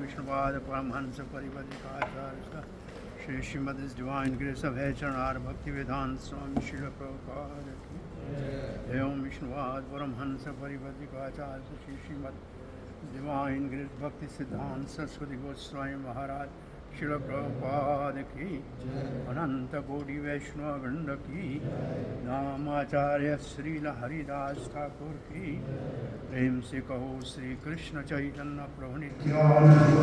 विष्णुपाद परमहंस परिवदिकाचार्य Shri Srimad divine grace of चरणार भक्ति वेदांत स्वामी शिल प्रभुपाद की जय। ओम विष्णुपाद परमहंस परिवदिकाचार्य श्री श्रीमद डिवाइन ग्रेस भक्ति सिद्धांत सरस्वती गोस्वामी महाराज शिल प्रभुपाद की अनंत कोटि वैष्णव वृंद की नामाचार्य श्रील हरिदास ठाकुर की प्रेम से कहो श्री कृष्ण चैतन्य प्रभु नित्यानंद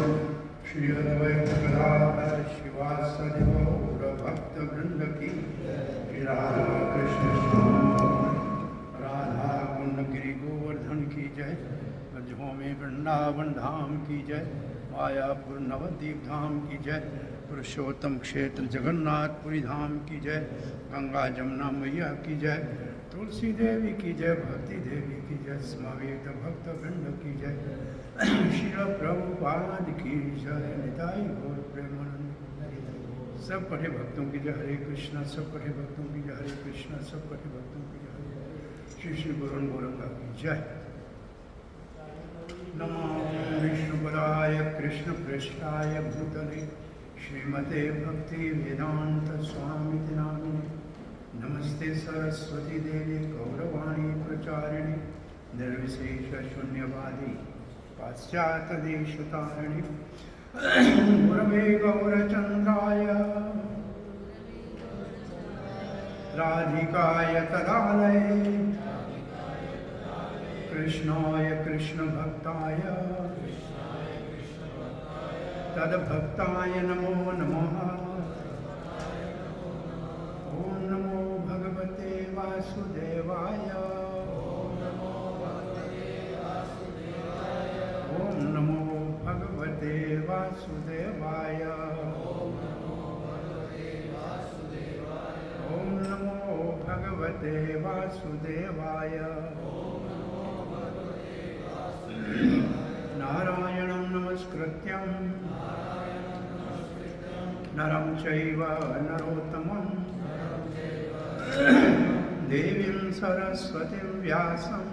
श्री अद्वैत गदाधर शिवासादि गौर भक्त वृंद की श्री राधा कृष्ण राधा कुंड गिरि गोवर्धन की जय। ब्रजों में वृंदावन धाम की जय। मायापुर नवद्वीप धाम की जय। पुरुषोत्तम क्षेत्र जगन्नाथपुरी धाम की जय। गंगा जमुना मैया की जय। तुलसी देवी की जय। भक्ति देवी की जय। समवेत भक्त वृंद की जय। श्री प्रभुपाद की जय। निताई गौर प्रेमानंद। सब कठे भक्तों की जय। हरे कृष्णा। सब कठे भक्तों की जय। हरे कृष्णा। सब कठे भक्तों की जय। श्री श्री गुरुन गोरंगा की जय। नमो विष्णुपदाय कृष्ण पृष्ठाय भूतले श्रीमते भक्ति वेदांत स्वामी नामिने नमस्ते सरस्वती देवी गौरवाणी प्रचारिणी निर्विशेष शून्यवादी पाश्चात्य देशतारिणी गुरवे गौरचंद्राय राधिकाय तदालये कृष्णाय कृष्ण भक्ताय तद्भक्ताय नमो नमः। ओम नमो भगवते वासुदेवाय। ओम नमो भगवते वासुदेवाय। ओम नमो भगवते वासुदेवाय। नारायणं नमस्कृत्यं नरं चैव नरोत्तमं देवीं सरस्वतीं व्यासं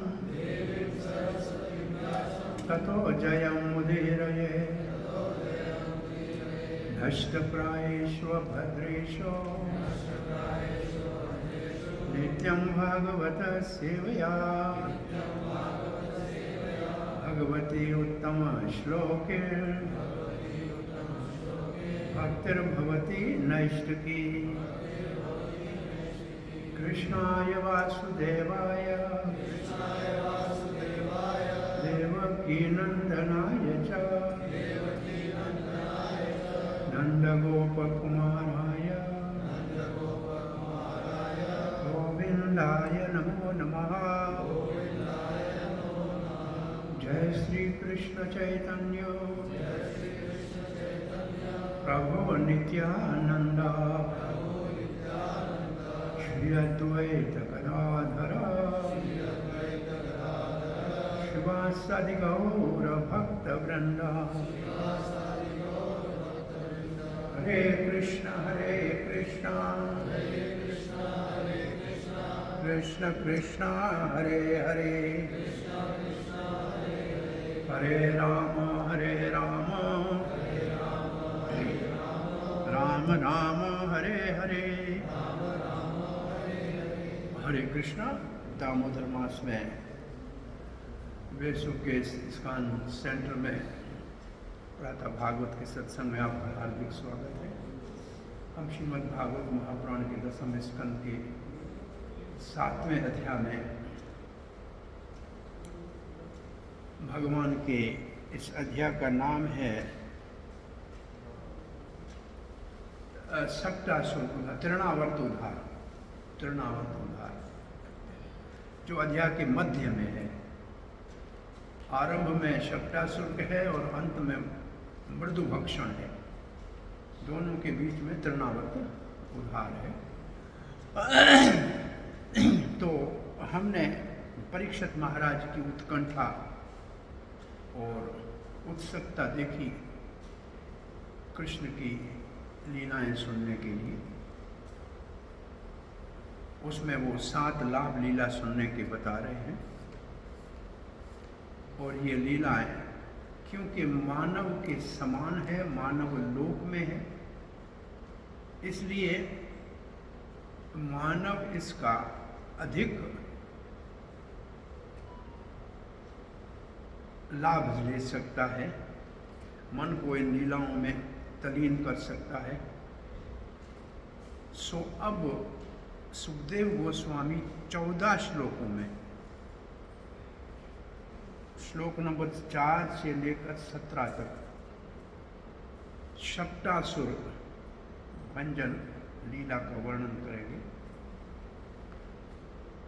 ततो जयमुदीरये। नष्टप्रायेषु भद्रेषु नित्यं भागवत सेवया भगवती उत्तम श्लोके भक्तिर्भवती नैष्टिकी। कृष्णाय वासुदेवाय देवकीनंदनाय च नंदगोपकुमाराय गोविंदाय नमो नमः। जय श्री कृष्ण चैतन्य प्रभु नित्यानंद श्री अद्वैत गदाधर शिवासादि गौर भक्त वृंद। हरे कृष्ण कृष्ण कृष्ण हरे हरे हरे राम राम राम हरे हरे। हरे कृष्णा। दामोदर मास में वेसु के इस्कॉन सेंटर में प्रातः भागवत के सत्संग में आपका हार्दिक स्वागत है। हम श्रीमद् भागवत महापुराण के 10वें स्कंद के 7वें अध्याय में भगवान के इस अध्याय का नाम है शक्टासुर तृणावर्त उद्धार। जो अध्याय के मध्य में है। आरंभ में शक्टासुर है और अंत में मृदु भक्षण है। दोनों के बीच में तृणावर्त उद्धार है। तो हमने परीक्षित महाराज की उत्कंठा और उत्सुकता देखी कृष्ण की लीलाएं सुनने के लिए। उसमें वो 7 लाभ लीला सुनने के बता रहे हैं। और ये लीलाएं क्योंकि मानव के समान है, मानव लोक में है, इसलिए मानव इसका अधिक लाभ ले सकता है, मन को इन लीलाओं में तल्लीन कर सकता है। सो अब सुखदेव गोस्वामी 14 श्लोकों में, श्लोक नंबर 4 से लेकर 17 तक सप्तासुर भंजन लीला का वर्णन करेंगे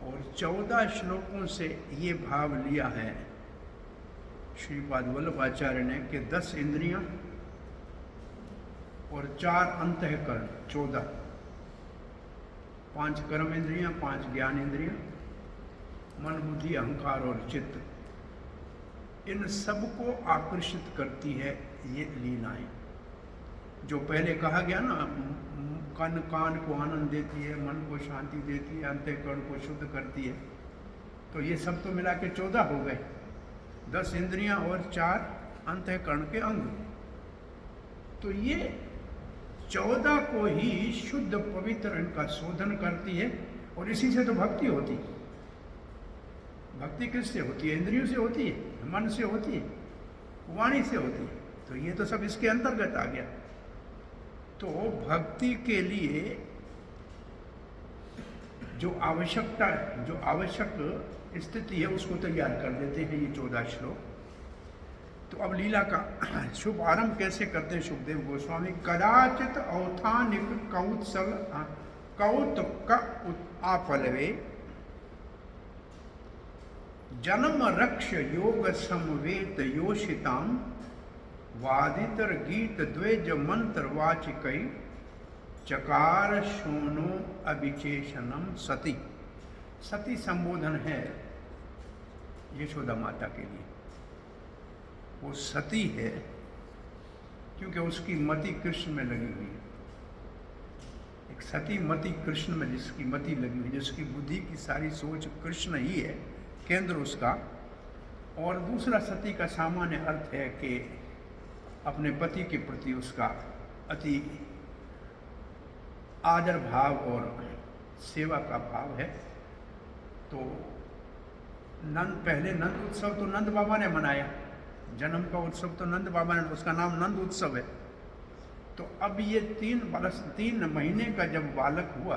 और 14 श्लोकों से ये भाव लिया है श्रीपाद वल्लभाचार्य ने कि 10 इंद्रियां और 4 अंतःकरण 14, 5 कर्म इंद्रियां, 5 ज्ञान इंद्रियां, मन बुद्धि अहंकार और चित्त, इन सबको आकर्षित करती है ये लीलाएं। जो पहले कहा गया ना, कान को आनंद देती है, मन को शांति देती है, अंतःकरण को शुद्ध करती है, तो ये सब तो मिला के 14 हो गए, 10 इंद्रियां और 4 अंतःकरण के अंग। तो ये 14 को ही शुद्ध पवित्र इनका शोधन करती है और इसी से तो भक्ति होती है। भक्ति किससे होती है? इंद्रियों से होती है, मन से होती है, वाणी से होती है। तो ये तो सब इसके अंतर्गत आ गया। तो भक्ति के लिए जो आवश्यक स्थिति है उसको तैयार कर देते हैं ये 14 श्लोक। तो अब लीला का शुभ आरंभ कैसे करते हैं सुखदेव गोस्वामी? कदाचित औथानिक कौत्सल कौतुक आपलवे जन्म रक्ष योग समवेत योषिताम वादितर गीत द्वेज मंत्र वाचिकई चकार शोनो अभिचेषणम सती। सती संबोधन है यशोदा माता के लिए। वो सती है क्योंकि उसकी मति कृष्ण में लगी हुई है। एक सती मति कृष्ण में जिसकी मति लगी हुई, जिसकी बुद्धि की सारी सोच कृष्ण ही है, केंद्र उसका। और दूसरा सती का सामान्य अर्थ है कि अपने पति के प्रति उसका अति आदर भाव और सेवा का भाव है। तो पहले नंद उत्सव तो नंद बाबा ने मनाया, जन्म का उत्सव तो नंद बाबा ने, उसका नाम नंद उत्सव है। तो अब ये 3 महीने का जब बालक हुआ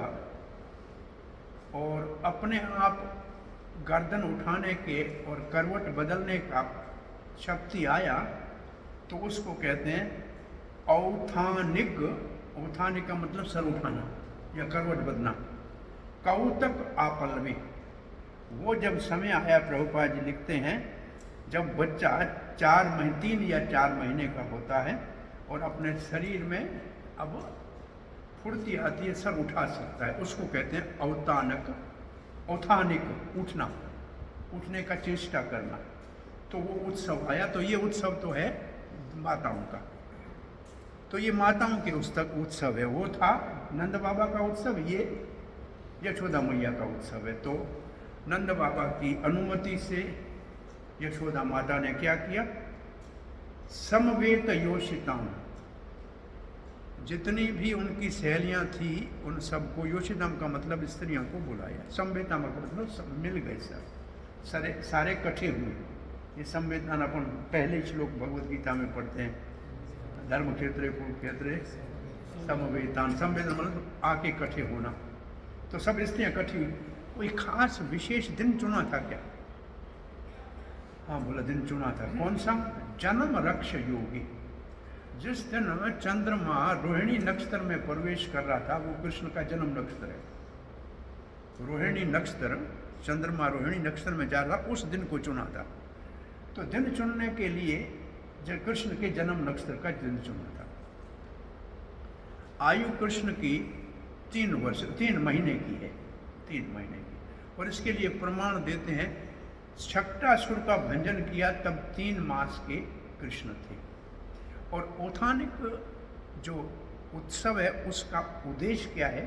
और अपने आप गर्दन उठाने के और करवट बदलने का शक्ति आया, तो उसको कहते हैं औथानिक। औथानिक का मतलब सर उठाना या करवट बदलना। कौतक आपलवे, वो जब समय आया, प्रभुपाद जी लिखते हैं, जब बच्चा 3 या 4 महीने का होता है और अपने शरीर में अब फुर्ती आती है, सर उठा सकता है, उसको कहते हैं औतानक। औथानिक उठना, उठने का चेष्टा करना। तो वो उत्सव आया। तो ये उत्सव तो है माताओं का। तो ये माताओं के उत्सव है। वो था नंद बाबा का उत्सव, ये यशोदा मैया का उत्सव है। तो नंद बाबा की अनुमति से यशोदा माता ने क्या किया? समवेत योषिताम, जितनी भी उनकी सहेलियां थी उन सबको, योषिताम का मतलब स्त्रियों को बुलाया, समवेताम का मतलब सब मिल गए, सारे इकट्ठे हुए। ये संवेदना अपन पहले श्लोक भगवद गीता में पढ़ते हैं, धर्म क्षेत्र कुरुक्षेत्र समवेतान। संवेदना मतलब आके इकट्ठे होना। तो सब स्त्रियाँ इकट्ठी हुई। कोई खास विशेष दिन चुना था क्या? हाँ बोला, दिन चुना था। कौन सा? जन्म रक्ष योगी। जिस दिन चंद्रमा रोहिणी नक्षत्र में प्रवेश कर रहा था, वो कृष्ण का जन्म नक्षत्र है। रोहिणी नक्षत्र, चंद्रमा रोहिणी नक्षत्र में जा रहा, उस दिन को चुना था। तो दिन चुनने के लिए जब कृष्ण के जन्म नक्षत्र का दिन चुना था। आयु कृष्ण की 3 महीने की है, 3 महीने की। और इसके लिए प्रमाण देते हैं, छक्टासुर का भंजन किया तब 3 मास के कृष्ण थे। और औथानिक जो उत्सव है उसका उद्देश्य क्या है?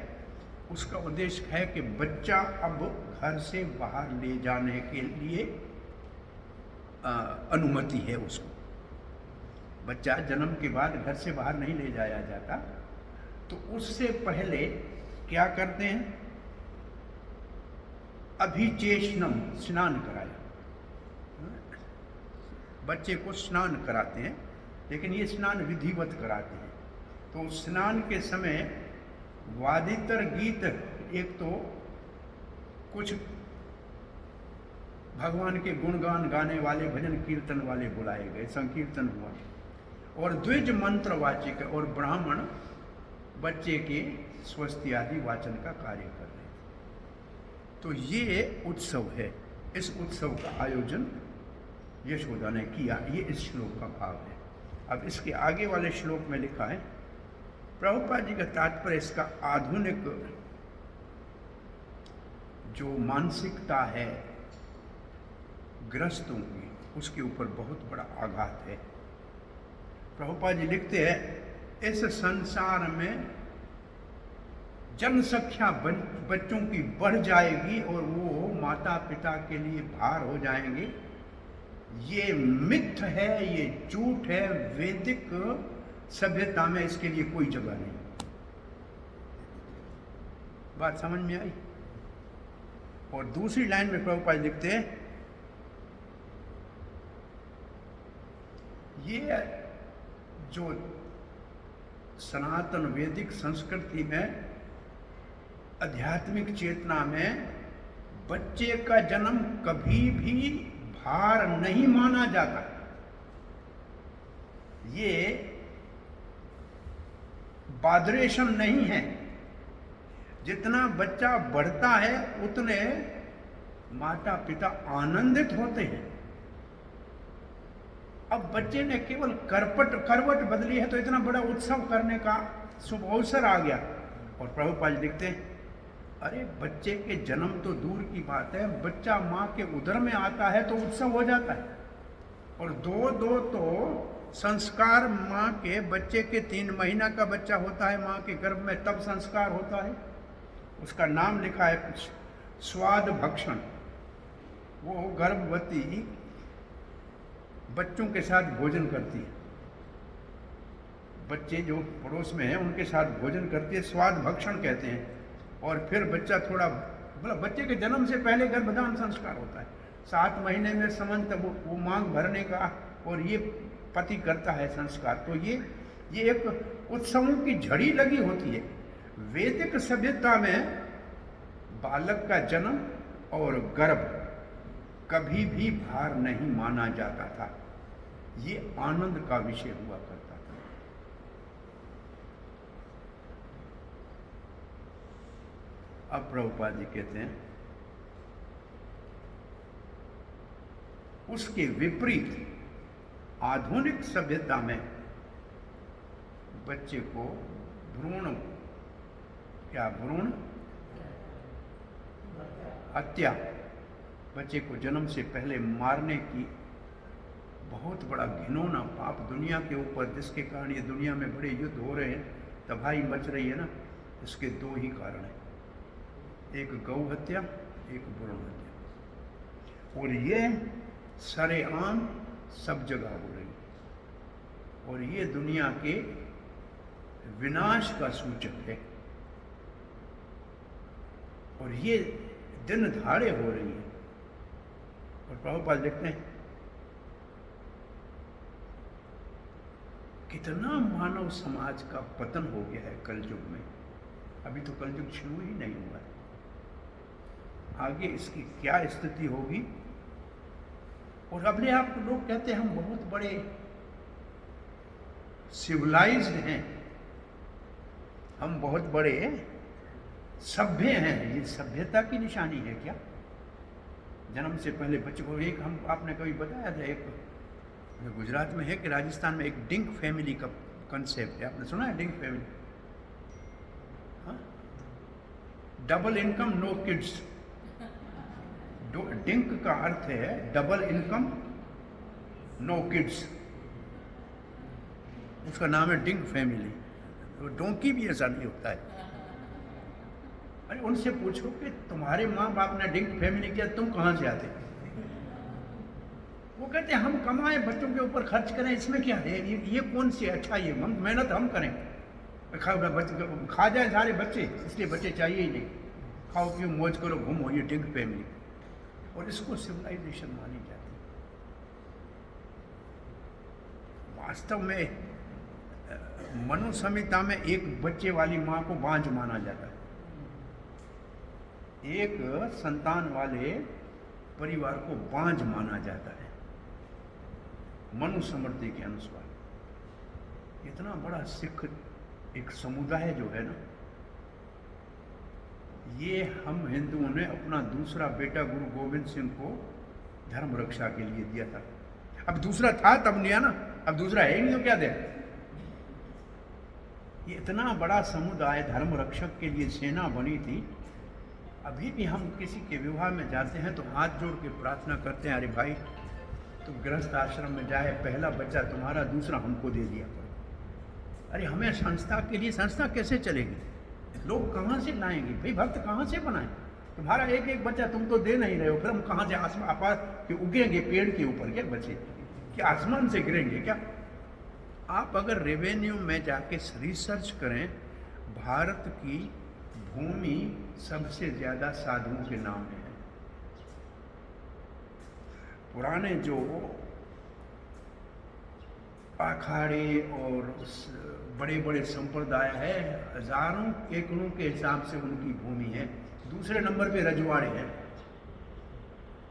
उसका उद्देश्य है कि बच्चा अब घर से बाहर ले जाने के लिए अनुमति है उसको। बच्चा जन्म के बाद घर से बाहर नहीं ले जाया जाता, तो उससे पहले क्या करते हैं? अभिचेषणम, स्नान कराया। बच्चे को स्नान कराते हैं, लेकिन ये स्नान विधिवत कराते हैं। तो स्नान के समय वादितर गीत, एक तो कुछ भगवान के गुणगान गाने वाले, भजन कीर्तन वाले बुलाए गए, संकीर्तन हुआ, और द्विज मंत्र वाचिक और ब्राह्मण बच्चे के स्वस्ति आदि वाचन का कार्य कर रहे थे। तो ये उत्सव है। इस उत्सव का आयोजन यशोदा ने किया। ये इस श्लोक का भाव है। अब इसके आगे वाले श्लोक में लिखा है, प्रभुपाद जी का तात्पर्य इसका आधुनिक जो मानसिकता है ग्रस्तों की, उसके ऊपर बहुत बड़ा आघात है। प्रभुपाद जी लिखते हैं, इस संसार में जनसंख्या बच्चों की बढ़ जाएगी और वो माता पिता के लिए भार हो जाएंगे। ये मिथ है, ये झूठ है। वैदिक सभ्यता में इसके लिए कोई जगह नहीं। बात समझ में आई? और दूसरी लाइन में प्रभुपाद लिखते हैं, ये जो सनातन वैदिक संस्कृति में आध्यात्मिक चेतना में बच्चे का जन्म कभी भी भार नहीं माना जाता। ये बादरेशन नहीं है। जितना बच्चा बढ़ता है उतने माता पिता आनंदित होते हैं। अब बच्चे ने केवल करवट बदली है तो इतना बड़ा उत्सव करने का शुभ अवसर आ गया। और प्रभुपाद लिखते हैं, अरे बच्चे के जन्म तो दूर की बात है, बच्चा माँ के उदर में आता है तो उत्सव हो जाता है। और दो तो संस्कार माँ के, बच्चे के 3 महीना का बच्चा होता है माँ के गर्भ में, तब संस्कार होता है। उसका नाम लिखा है कुछ स्वाद भक्षण। वो गर्भवती बच्चों के साथ भोजन करती है, बच्चे जो पड़ोस में हैं उनके साथ भोजन करती है, स्वाद भक्षण कहते हैं। और फिर बच्चा थोड़ा, मतलब बच्चे के जन्म से पहले गर्भधान संस्कार होता है। 7 महीने में समंत वो मांग भरने का, और ये पति करता है संस्कार। तो ये एक उत्सवों की झड़ी लगी होती है। वैदिक सभ्यता में बालक का जन्म और गर्भ कभी भी भार नहीं माना जाता था। ये आनंद का विषय हुआ करता था। अब प्रभुपाद जी कहते हैं, उसके विपरीत आधुनिक सभ्यता में बच्चे को भ्रूण हत्या, बच्चे को जन्म से पहले मारने की बहुत बड़ा घिनौना पाप दुनिया के ऊपर, जिसके कारण ये दुनिया में बड़े युद्ध हो रहे हैं, तबाही मच रही है ना, इसके 2 ही कारण हैं, एक गौ हत्या, एक भ्रूण हत्या। और ये सरेआम सब जगह हो रही है, और ये दुनिया के विनाश का सूचक है। और ये दिन दहाड़े हो रही है। और प्रभुपाद लिखते हैं, कितना मानव समाज का पतन हो गया है कलयुग में। अभी तो कलयुग शुरू ही नहीं हुआ है, आगे इसकी क्या स्थिति होगी। और अपने आप लोग कहते हैं हम बहुत बड़े सिविलाइज्ड हैं, हम बहुत बड़े सभ्य हैं। ये सभ्यता की निशानी है क्या? जन्म से पहले बच्चे को एक, हम आपने कभी बताया था, एक गुजरात में है कि राजस्थान में एक डिंक फैमिली का कंसेप्ट है, आपने सुना है डिंक फैमिली? हाँ, double income no kids. DINK का अर्थ है डबल इनकम नो किड्स, उसका नाम है डिंक फैमिली। तो डोंकी भी ऐसा नहीं होता है। अरे उनसे पूछो कि तुम्हारे माँ बाप ने डिंक फैमिली किया, तुम कहाँ से आते? वो कहते हैं हम कमाएं, बच्चों के ऊपर खर्च करें, इसमें क्या है, ये कौन सी अच्छा, ये हम मेहनत हम करें, खा जाए सारे बच्चे, इसलिए बच्चे चाहिए ही नहीं, खाओ पियो मौज करो घूमो, ये टिग फैमिली, और इसको सिविलाइजेशन मानी जाती है। वास्तव में मनु संहिता में एक बच्चे वाली माँ को बांझ माना जाता है, एक संतान वाले परिवार को बांझ माना जाता है मनुस्मृति के अनुसार। इतना बड़ा सिख एक समुदाय जो है ना, ये हम हिंदुओं ने अपना दूसरा बेटा गुरु गोविंद सिंह को धर्म रक्षा के लिए दिया था। अब दूसरा था तब लिया ना, अब दूसरा है ही नहीं तो क्या दे। ये इतना बड़ा समुदाय धर्म रक्षक के लिए सेना बनी थी। अभी भी हम किसी के विवाह में जाते हैं तो हाथ जोड़ के प्रार्थना करते हैं, अरे भाई तो गृहस्थ आश्रम में जाए, पहला बच्चा तुम्हारा, दूसरा हमको दे दिया करो। अरे हमें संस्था के लिए, संस्था कैसे चलेगी, लोग कहाँ से लाएंगे भाई, भक्त कहाँ से बनाए, तुम्हारा एक एक बच्चा तुम तो दे नहीं रहे हो, फिर हम कहाँ से आसमान आपार के उगेंगे पेड़ के ऊपर क्या बच्चे, क्या आसमान से गिरेंगे क्या। आप अगर रेवेन्यू में जाके रिसर्च करें, भारत की भूमि सबसे ज्यादा साधुओं के नाम में है। पुराने जो अखाड़े और बड़े बड़े संप्रदाय है, हजारों एकड़ों के हिसाब से उनकी भूमि है। दूसरे नंबर पे रजवाड़े हैं,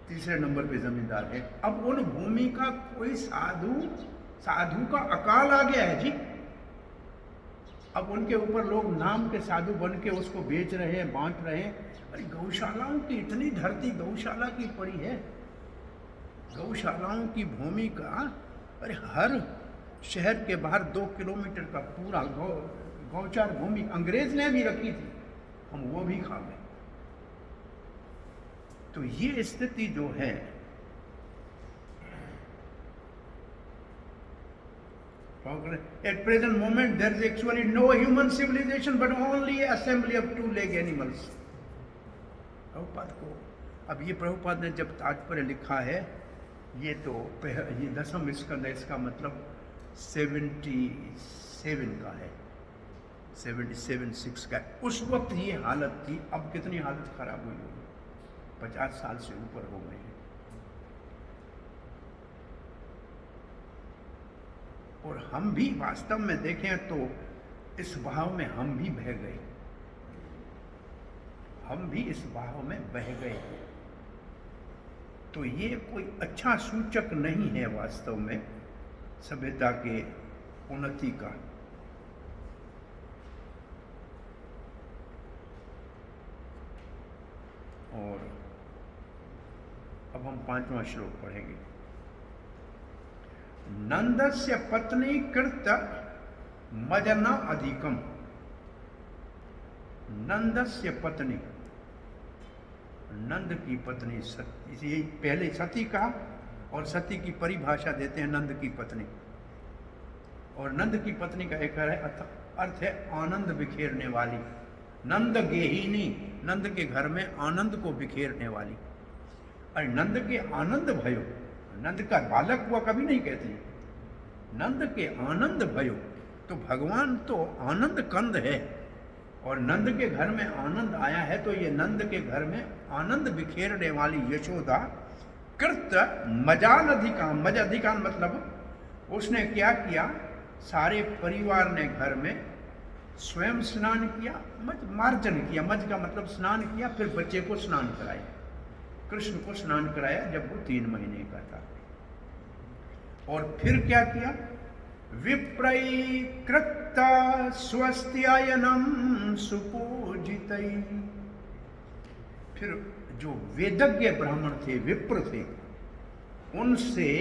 तीसरे नंबर पे जमींदार है। अब उन भूमि का कोई साधु का अकाल आ गया है जी। अब उनके ऊपर लोग नाम के साधु बन के उसको बेच रहे हैं, बांट रहे हैं। अरे गौशालाओं की इतनी धरती गौशाला की पड़ी है, गौशालाओं की भूमि का, अरे हर शहर के बाहर 2 किलोमीटर का पूरा गौचार भूमि अंग्रेज ने भी रखी थी, हम वो भी खा गए। तो ये स्थिति जो है, at present moment there is actually no human civilization but only assembly of 2-legged animals। Prabhupada को, अब ये प्रभुपाद ने जब तात्पर्य लिखा है, ये तो ये 10वां स्कंद है, इसका मतलब 77 का है, 77-6 का। उस वक्त ये हालत थी, अब कितनी हालत खराब हुई होगी, 50 साल से ऊपर हो गए हैं। और हम भी वास्तव में देखें तो इस बहाव में हम भी बह गए, हम भी इस बहाव में बह गए। तो ये कोई अच्छा सूचक नहीं है वास्तव में सभ्यता के उन्नति का। और अब हम 5वां श्लोक पढ़ेंगे। नंदस्य पत्नी कृत मजना अधिकम। नंदस्य पत्नी, नंद की पत्नी सती, इसे पहले सती कहा और सती की परिभाषा देते हैं नंद की पत्नी। और नंद की पत्नी का एक अर्थ है आनंद बिखेरने वाली, नंद गेहिनी, नंद के घर में आनंद को बिखेरने वाली। और नंद के आनंद भयो, नंद का बालक हुआ कभी नहीं कहती, नंद के आनंद भयो। तो भगवान तो आनंद कंद है, और नंद के घर में आनंद आया है, तो ये नंद के घर में आनंद बिखेरने वाली यशोदा कृत मजान अधिकान। मज अधिकान मतलब उसने क्या किया, सारे परिवार ने घर में स्वयं स्नान किया, मार्जन किया, मज का मतलब स्नान किया, फिर बच्चे को स्नान कराया, कृष्ण को स्नान कराया जब वो 3 महीने का था। और फिर क्या किया, विप्रैकृत स्वस्त्यायनम सुपूजितै। फिर जो वेदज्ञ ब्राह्मण थे, विप्र थे, उनसे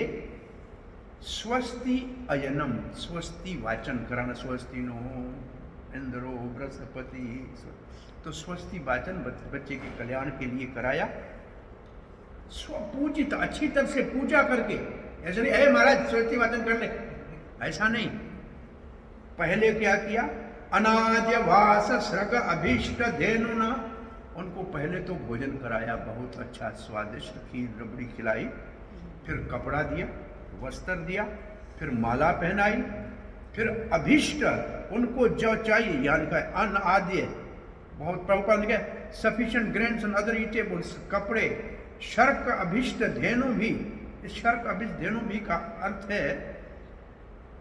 स्वस्ति अयनम, स्वस्ति वाचन कराना, स्वस्ति नो इंद्रो बृहस्पति, तो स्वस्ति वाचन बच्चे के कल्याण के लिए कराया। स्वपूजित, अच्छी तरह से पूजा करके, ऐसे नहीं अरे महाराज स्वस्ति वाचन कर ले, ऐसा नहीं। पहले क्या किया, अनाद्य वास सृग अभीष्ट धेनुना, उनको पहले तो भोजन कराया, बहुत अच्छा स्वादिष्ट खीर रबड़ी खिलाई, फिर कपड़ा दिया, वस्त्र दिया, फिर माला पहनाई, फिर अभिष्ट उनको जो चाहिए, यानी कि अन्न आदि, बहुत प्रभुपाद ने कहा sufficient grains and other eatables, कपड़े, शर्क अभिष्ट धेनु भी। इस शर्क अभिष्ट धेनु भी का अर्थ है,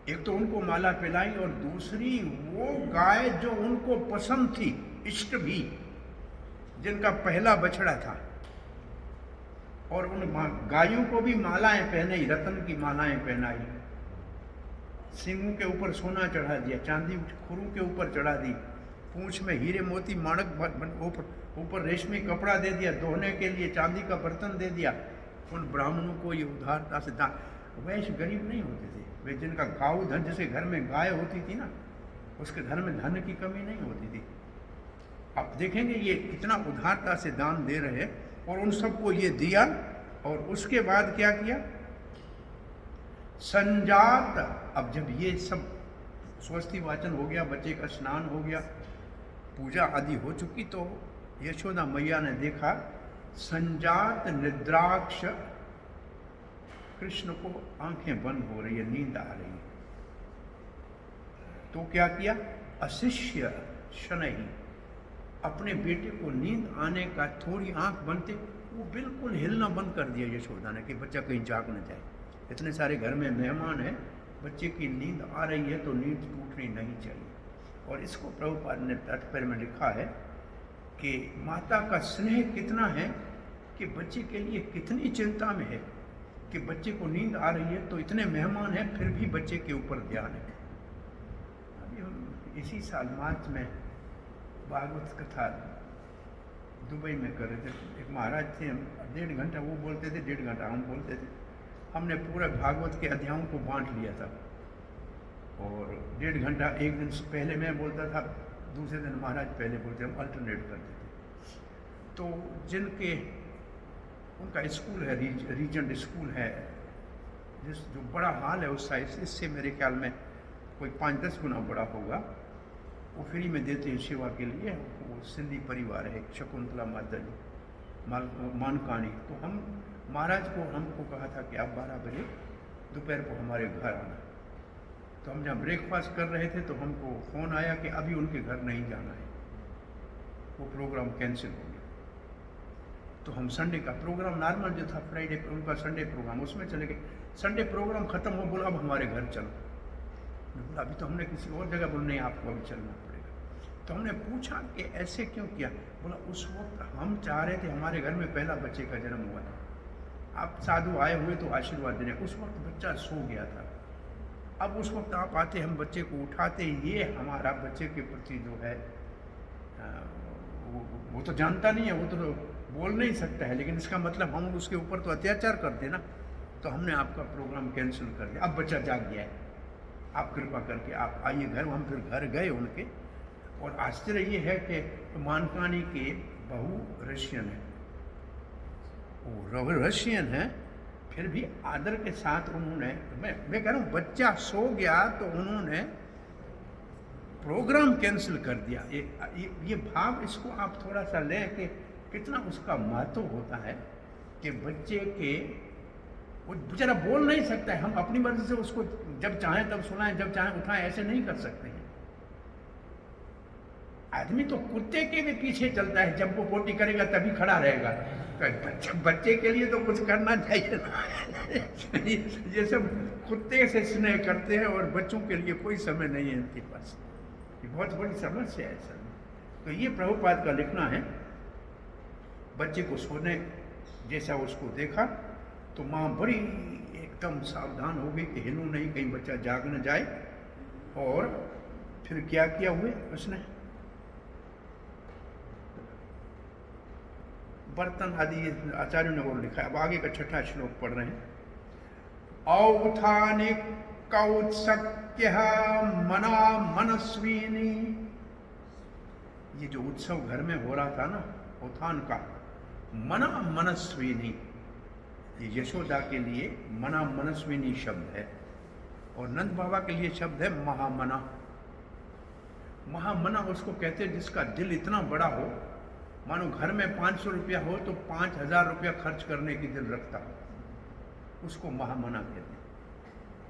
एक तो उनको माला पहनाई और दूसरी वो गाय जो उनको पसंद थी, इष्ट भी, जिनका पहला बछड़ा था, और उन गायों को भी मालाएं पहनाई, रत्न की मालाएं पहनाई, सिंगों के ऊपर सोना चढ़ा दिया, चांदी खुरों के ऊपर चढ़ा दी, पूंछ में हीरे मोती माणक ऊपर रेशमी कपड़ा दे दिया, दोहने के लिए चांदी का बर्तन दे दिया। उन ब्राह्मणों को ये उदारता से दान, वैश्य गरीब नहीं होते थे, वे जिनका गाँव धन, जैसे घर में गाय होती थी ना, उसके घर में धन की कमी नहीं होती थी। आप देखेंगे ये कितना उदारता से दान दे रहे, और उन सबको ये दिया। और उसके बाद क्या किया, संजात, अब जब ये सब स्वस्ति वाचन हो गया, बच्चे का स्नान हो गया, पूजा आदि हो चुकी, तो यशोदा मैया ने देखा संजात निद्राक्ष कृष्ण को आंखें बंद हो रही है, नींद आ रही है। तो क्या किया, अशिष्य शनैः, अपने बेटे को नींद आने का थोड़ी आंख बनते वो बिल्कुल हिलना बंद कर दिया यशोदा ने, कि बच्चा कहीं जाग न जाए। इतने सारे घर में मेहमान हैं, बच्चे की नींद आ रही है तो नींद टूटनी नहीं चाहिए। और इसको प्रभुपाद ने तात्पर्य में लिखा है कि माता का स्नेह कितना है, कि बच्चे के लिए कितनी चिंता में है, कि बच्चे को नींद आ रही है तो इतने मेहमान हैं फिर भी बच्चे के ऊपर ध्यान है। अभी हम इसी साल मार्च में भागवत कथा दुबई में कर रहे थे। एक महाराज थे, हम 1.5 घंटा वो बोलते थे, 1.5 घंटा हम बोलते थे। हमने पूरे भागवत के अध्यायों को बांट लिया था, और 1.5 घंटा एक दिन पहले मैं बोलता था, दूसरे दिन महाराज पहले बोलते, हम अल्टरनेट करते थे। तो जिनके उनका स्कूल है, रीजेंट स्कूल है, जो बड़ा हाल है उस साइड से, इससे मेरे ख्याल में कोई 5-10 गुना बड़ा होगा, वो फ्री में देते हैं सेवा के लिए। वो सिंधी परिवार है, शकुंतला माता जी मानकानी। तो हम महाराज को हमको कहा था कि आप 12 बजे दोपहर को हमारे घर आना। तो हम जब ब्रेकफास्ट कर रहे थे तो हमको फ़ोन आया कि अभी उनके घर नहीं जाना है, वो प्रोग्राम कैंसिल हो गया। तो हम संडे का प्रोग्राम नॉर्मल जो था, फ्राइडे पे उनका संडे प्रोग्राम, उसमें चले गए। संडे प्रोग्राम खत्म हो, बोला अब हमारे घर चलो। मैं बोला अभी तो हमने किसी और जगह, बोला नहीं आपको अभी चलना पड़ेगा। तो हमने पूछा कि ऐसे क्यों किया, बोला उस वक्त हम चाह रहे थे, हमारे घर में पहला बच्चे का जन्म हुआ था, आप साधु आए हुए तो आशीर्वाद देने, उस वक्त बच्चा सो गया था। अब उस वक्त आप आते, हम बच्चे को उठाते, ये हमारा बच्चे के प्रति जो है वो तो जानता नहीं है, वो तो बोल नहीं सकता है, लेकिन इसका मतलब हम उसके ऊपर तो अत्याचार करते ना। तो हमने आपका प्रोग्राम कैंसिल कर दिया, अब बच्चा जाग गया है, आप कृपा करके आप आइए घर। हम फिर घर गए उनके, और आश्चर्य ये है कि मानकानी के बहू रशियन है, वो रशियन है, फिर भी आदर के साथ उन्होंने, मैं कह रहा हूँ बच्चा सो गया तो उन्होंने प्रोग्राम कैंसिल कर दिया। ये भाव इसको आप थोड़ा सा लें कि कितना उसका महत्व होता है, कि बच्चे के, वो बेचारा बोल नहीं सकता है, हम अपनी मर्जी से उसको जब चाहें तब सुनाएं, जब चाहें उठाएं, ऐसे नहीं कर सकते हैं। आदमी तो कुत्ते के भी पीछे चलता है, जब वो पोटी करेगा तभी खड़ा रहेगा। तो बच्चे के लिए तो कुछ करना चाहिए ना। ये सब कुत्ते से स्नेह करते हैं, और बच्चों के लिए कोई समय नहीं है इनके पास। ये बहुत बड़ी समस्या है सर। तो ये प्रभुपाद का लिखना है। बच्चे को सोने जैसा उसको देखा तो माँ बड़ी एकदम सावधान हो गई कि हिलू नहीं, कहीं बच्चा जाग न जाए। और फिर क्या किया हुए उसने, बर्तन आदि आचार्यों ने और लिखा है। अब आगे का 6ठा श्लोक पढ़ रहे हैं। औत्थानिक कौत्सक्य मना मनस्विनी, ये जो उत्सव घर में हो रहा था ना उत्थान का, मना मनस्विनी, ये यशोदा के लिए मना मनस्विनी शब्द है, और नंद बाबा के लिए शब्द है महामना। महामना उसको कहते हैं जिसका दिल इतना बड़ा हो, मानो घर में 500 रुपया हो तो 5000 रुपया खर्च करने की दिल रखता हो। उसको महामना कहते हैं।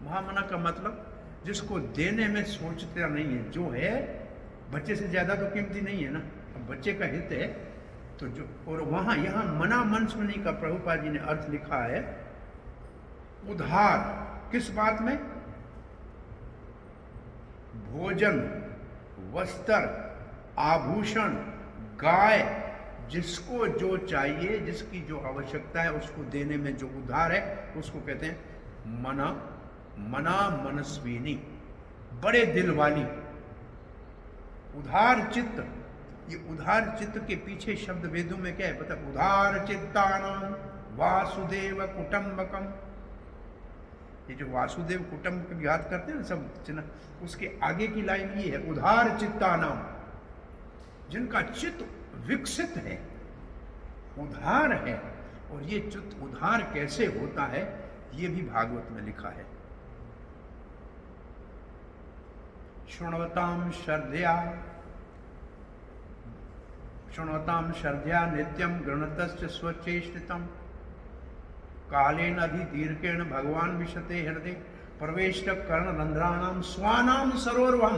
महामना का मतलब जिसको देने में सोचता नहीं है, जो है बच्चे से ज्यादा तो कीमती नहीं है ना, अब बच्चे का हित है तो जो, और वहां यहां मना मनस्विनी का प्रभुपाद जी ने अर्थ लिखा है उधार। किस बात में? भोजन, वस्त्र, आभूषण, गाय, जिसको जो चाहिए, जिसकी जो आवश्यकता है उसको देने में जो उधार है उसको कहते हैं मना मनस्विनी, बड़े दिल वाली, उधार चित्त। ये उधार चित्त के पीछे शब्द वेदों में क्या है पता? उधार चित्तानां वासुदेव कुटुंबकम। ये जो वासुदेव कुटुंब याद करते हैं ना सब, उसके आगे की लाइन ये है उधार चित्तानां, जिनका चित्त विकसित है, उधार है। और ये चित्त उधार कैसे होता है ये भी भागवत में लिखा है। शृण्वताम श्रद्धया नित्यम गृणतश्च स्वचेष्टितम कालेन अधिदीर्घेण भगवान विशते हृदय प्रवेश कर्ण रंध्राणाम स्वानाम सरोवरम।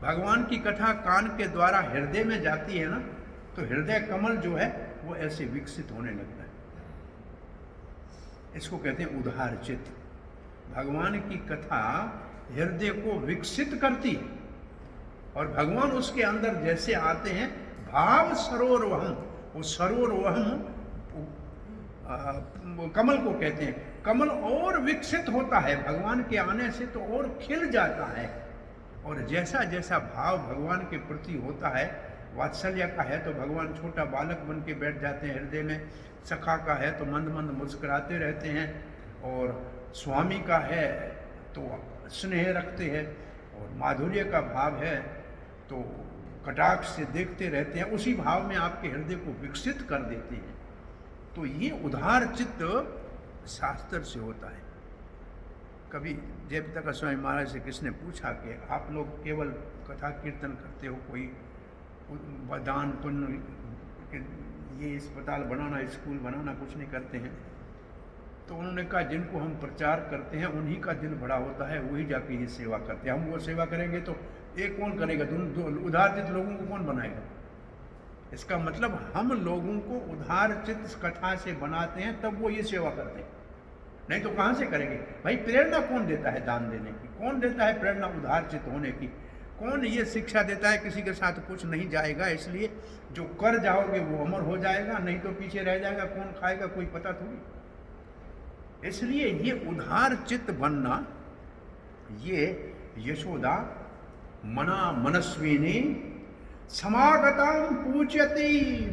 भगवान की कथा कान के द्वारा हृदय में जाती है ना, तो हृदय कमल जो है वो ऐसे विकसित होने लगता है। इसको कहते हैं उधार चित्त। भगवान की कथा हृदय को विकसित करती है और भगवान उसके अंदर जैसे आते हैं, भाव सरोवरम, वो सरोवरम कमल को कहते हैं। कमल और विकसित होता है भगवान के आने से, तो और खिल जाता है। और जैसा जैसा भाव भगवान के प्रति होता है, वात्सल्य का है तो भगवान छोटा बालक बन के बैठ जाते हैं हृदय में, सखा का है तो मंद मंद मुस्कुराते रहते हैं, और स्वामी का है तो स्नेह रखते हैं, और माधुर्य का भाव है तो कटाक्ष से देखते रहते हैं। उसी भाव में आपके हृदय को विकसित कर देते हैं। तो ये उधार चित्त शास्त्र से होता है। कभी जयपिता का स्वामी महाराज से किसने पूछा कि आप लोग केवल कथा कीर्तन करते हो, कोई दान पुण्य, ये अस्पताल बनाना, स्कूल बनाना कुछ नहीं करते हैं? तो उन्होंने कहा जिनको हम प्रचार करते हैं उन्हीं का दिल बड़ा होता है, वही जाके ये सेवा करते हैं। हम वो सेवा करेंगे तो ये कौन करेगा? उधार चित्त लोगों को कौन बनाएगा? इसका मतलब हम लोगों को उधार चित्त कथा से बनाते हैं, तब वो ये सेवा करते हैं, नहीं तो कहां से करेंगे भाई? प्रेरणा कौन देता है दान देने की? कौन देता है प्रेरणा उधार चित्त होने की? कौन ये शिक्षा देता है किसी के साथ कुछ नहीं जाएगा, इसलिए जो कर जाओगे वो अमर हो जाएगा, नहीं तो पीछे रह जाएगा, कौन खाएगा कोई पता थोड़ी। इसलिए ये उधार चित्त बनना, ये यशोदा मना मनस्विनी समागताम पूज्यति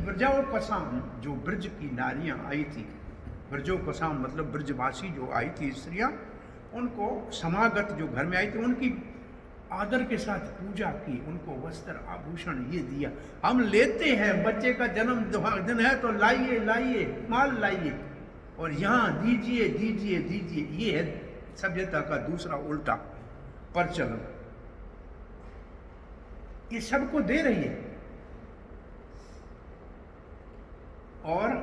ब्रजोपसाम, जो ब्रज की नारियां आई थी, ब्रजोपसाम मतलब ब्रजवासी जो आई थी स्त्रियां, उनको समागत जो घर में आई थी उनकी आदर के साथ पूजा की, उनको वस्त्र आभूषण ये दिया। हम लेते हैं, बच्चे का जन्म दिन है तो लाइए लाइए माल लाइए, और यहाँ दीजिए दीजिए दीजिए, ये है सभ्यता का दूसरा उल्टा प्रचलन। ये सबको दे रही है। और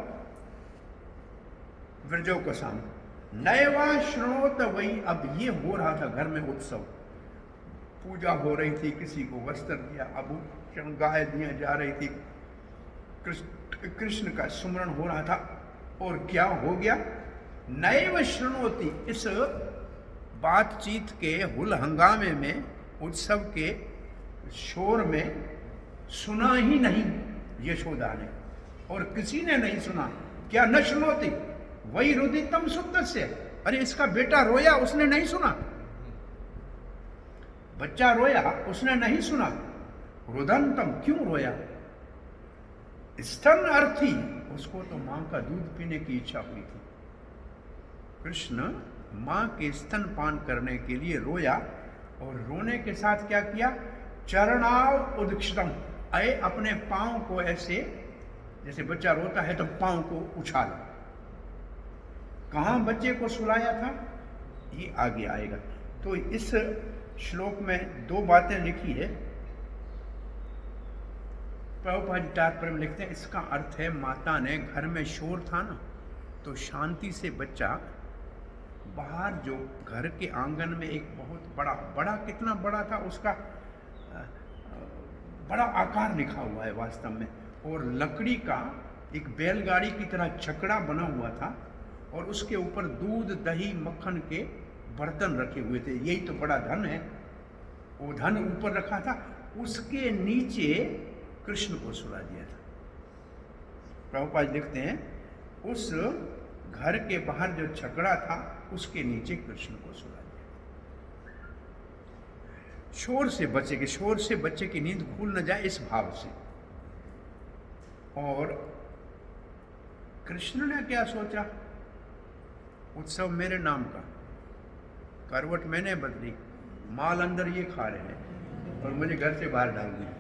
ब्रजोपसाम नैवा श्रणोत वही, अब ये हो रहा था घर में उत्सव, पूजा हो रही थी, किसी को वस्त्र दिया, आभूषण गाय दिया जा रही थी, कृष्ण का सुमरण हो रहा था। और क्या हो गया? नैव श्रणोति, इस बातचीत के हुल हंगामे में, उत्सव के शोर में सुना ही नहीं यशोदा ने, और किसी ने नहीं सुना। क्या न श्रणोति वही रुदितम शुद्ध से, अरे इसका बेटा रोया, उसने नहीं सुना। बच्चा रोया, उसने नहीं सुना। रुदंतम, क्यों रोया? स्तन अर्थी, उसको तो मां का दूध पीने की इच्छा हुई थी। कृष्ण मां के स्तन पान करने के लिए रोया, और रोने के साथ क्या किया? चरणाव उदक्षितम, अये अपने पांव को ऐसे, जैसे बच्चा रोता है तो पांव को उछाला। कहां बच्चे को सुलाया था ये आगे आएगा। तो इस श्लोक में दो बातें लिखी है। प्रभुपाद जी तात्पर्य में लिखते हैं, इसका अर्थ है माता ने, घर में शोर था ना, तो शांति से बच्चा बाहर जो घर के आंगन में एक बहुत बड़ा कितना बड़ा था, उसका बड़ा आकार लिखा हुआ है वास्तव में, और लकड़ी का एक बैलगाड़ी की तरह छकड़ा बना हुआ था, और उसके ऊपर दूध दही मक्खन के बर्तन रखे हुए थे। यही तो बड़ा धन है। वो धन ऊपर रखा था, उसके नीचे कृष्ण को सुला दिया था। प्रभुपाद लिखते हैं उस घर के बाहर जो छकड़ा था उसके नीचे कृष्ण को सुला दिया। शोर से बच्चे की नींद खुल न जाए, इस भाव से। और कृष्ण ने क्या सोचा, उत्सव मेरे नाम का, करवट मैंने बदली, माल अंदर ये खा रहे हैं और मुझे घर से बाहर डाल दिया,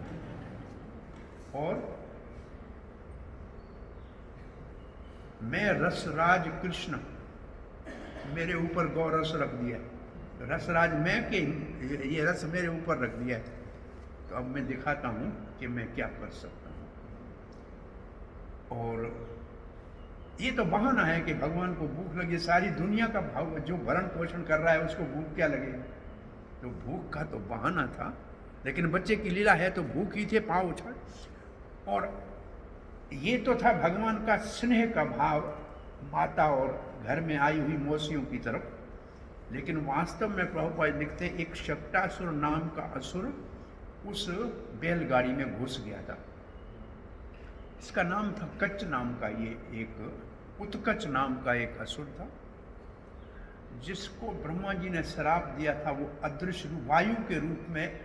और मैं रसराज कृष्ण, मेरे ऊपर गौ रस रख दिया, रसराज मैं के ये रस मेरे ऊपर रख दिया, तो अब मैं दिखाता हूं कि मैं क्या कर सकता हूं। और ये तो बहाना है कि भगवान को भूख लगी, सारी दुनिया का भाव जो भरण पोषण कर रहा है उसको भूख क्या लगेगी, तो भूख का तो बहाना था। लेकिन बच्चे की लीला है तो भूख ही थे, पाँव उछाल। और ये तो था भगवान का स्नेह का भाव माता और घर में आई हुई मौसियों की तरफ। लेकिन वास्तव में प्रभुपाद लिखते हैं एक शक्टासुर नाम का असुर उस बैलगाड़ी में घुस गया था। इसका नाम था कच्च नाम का, ये एक उत्कच नाम का एक असुर था, जिसको ब्रह्मा जी ने श्राप दिया था वो अदृश्य वायु के रूप में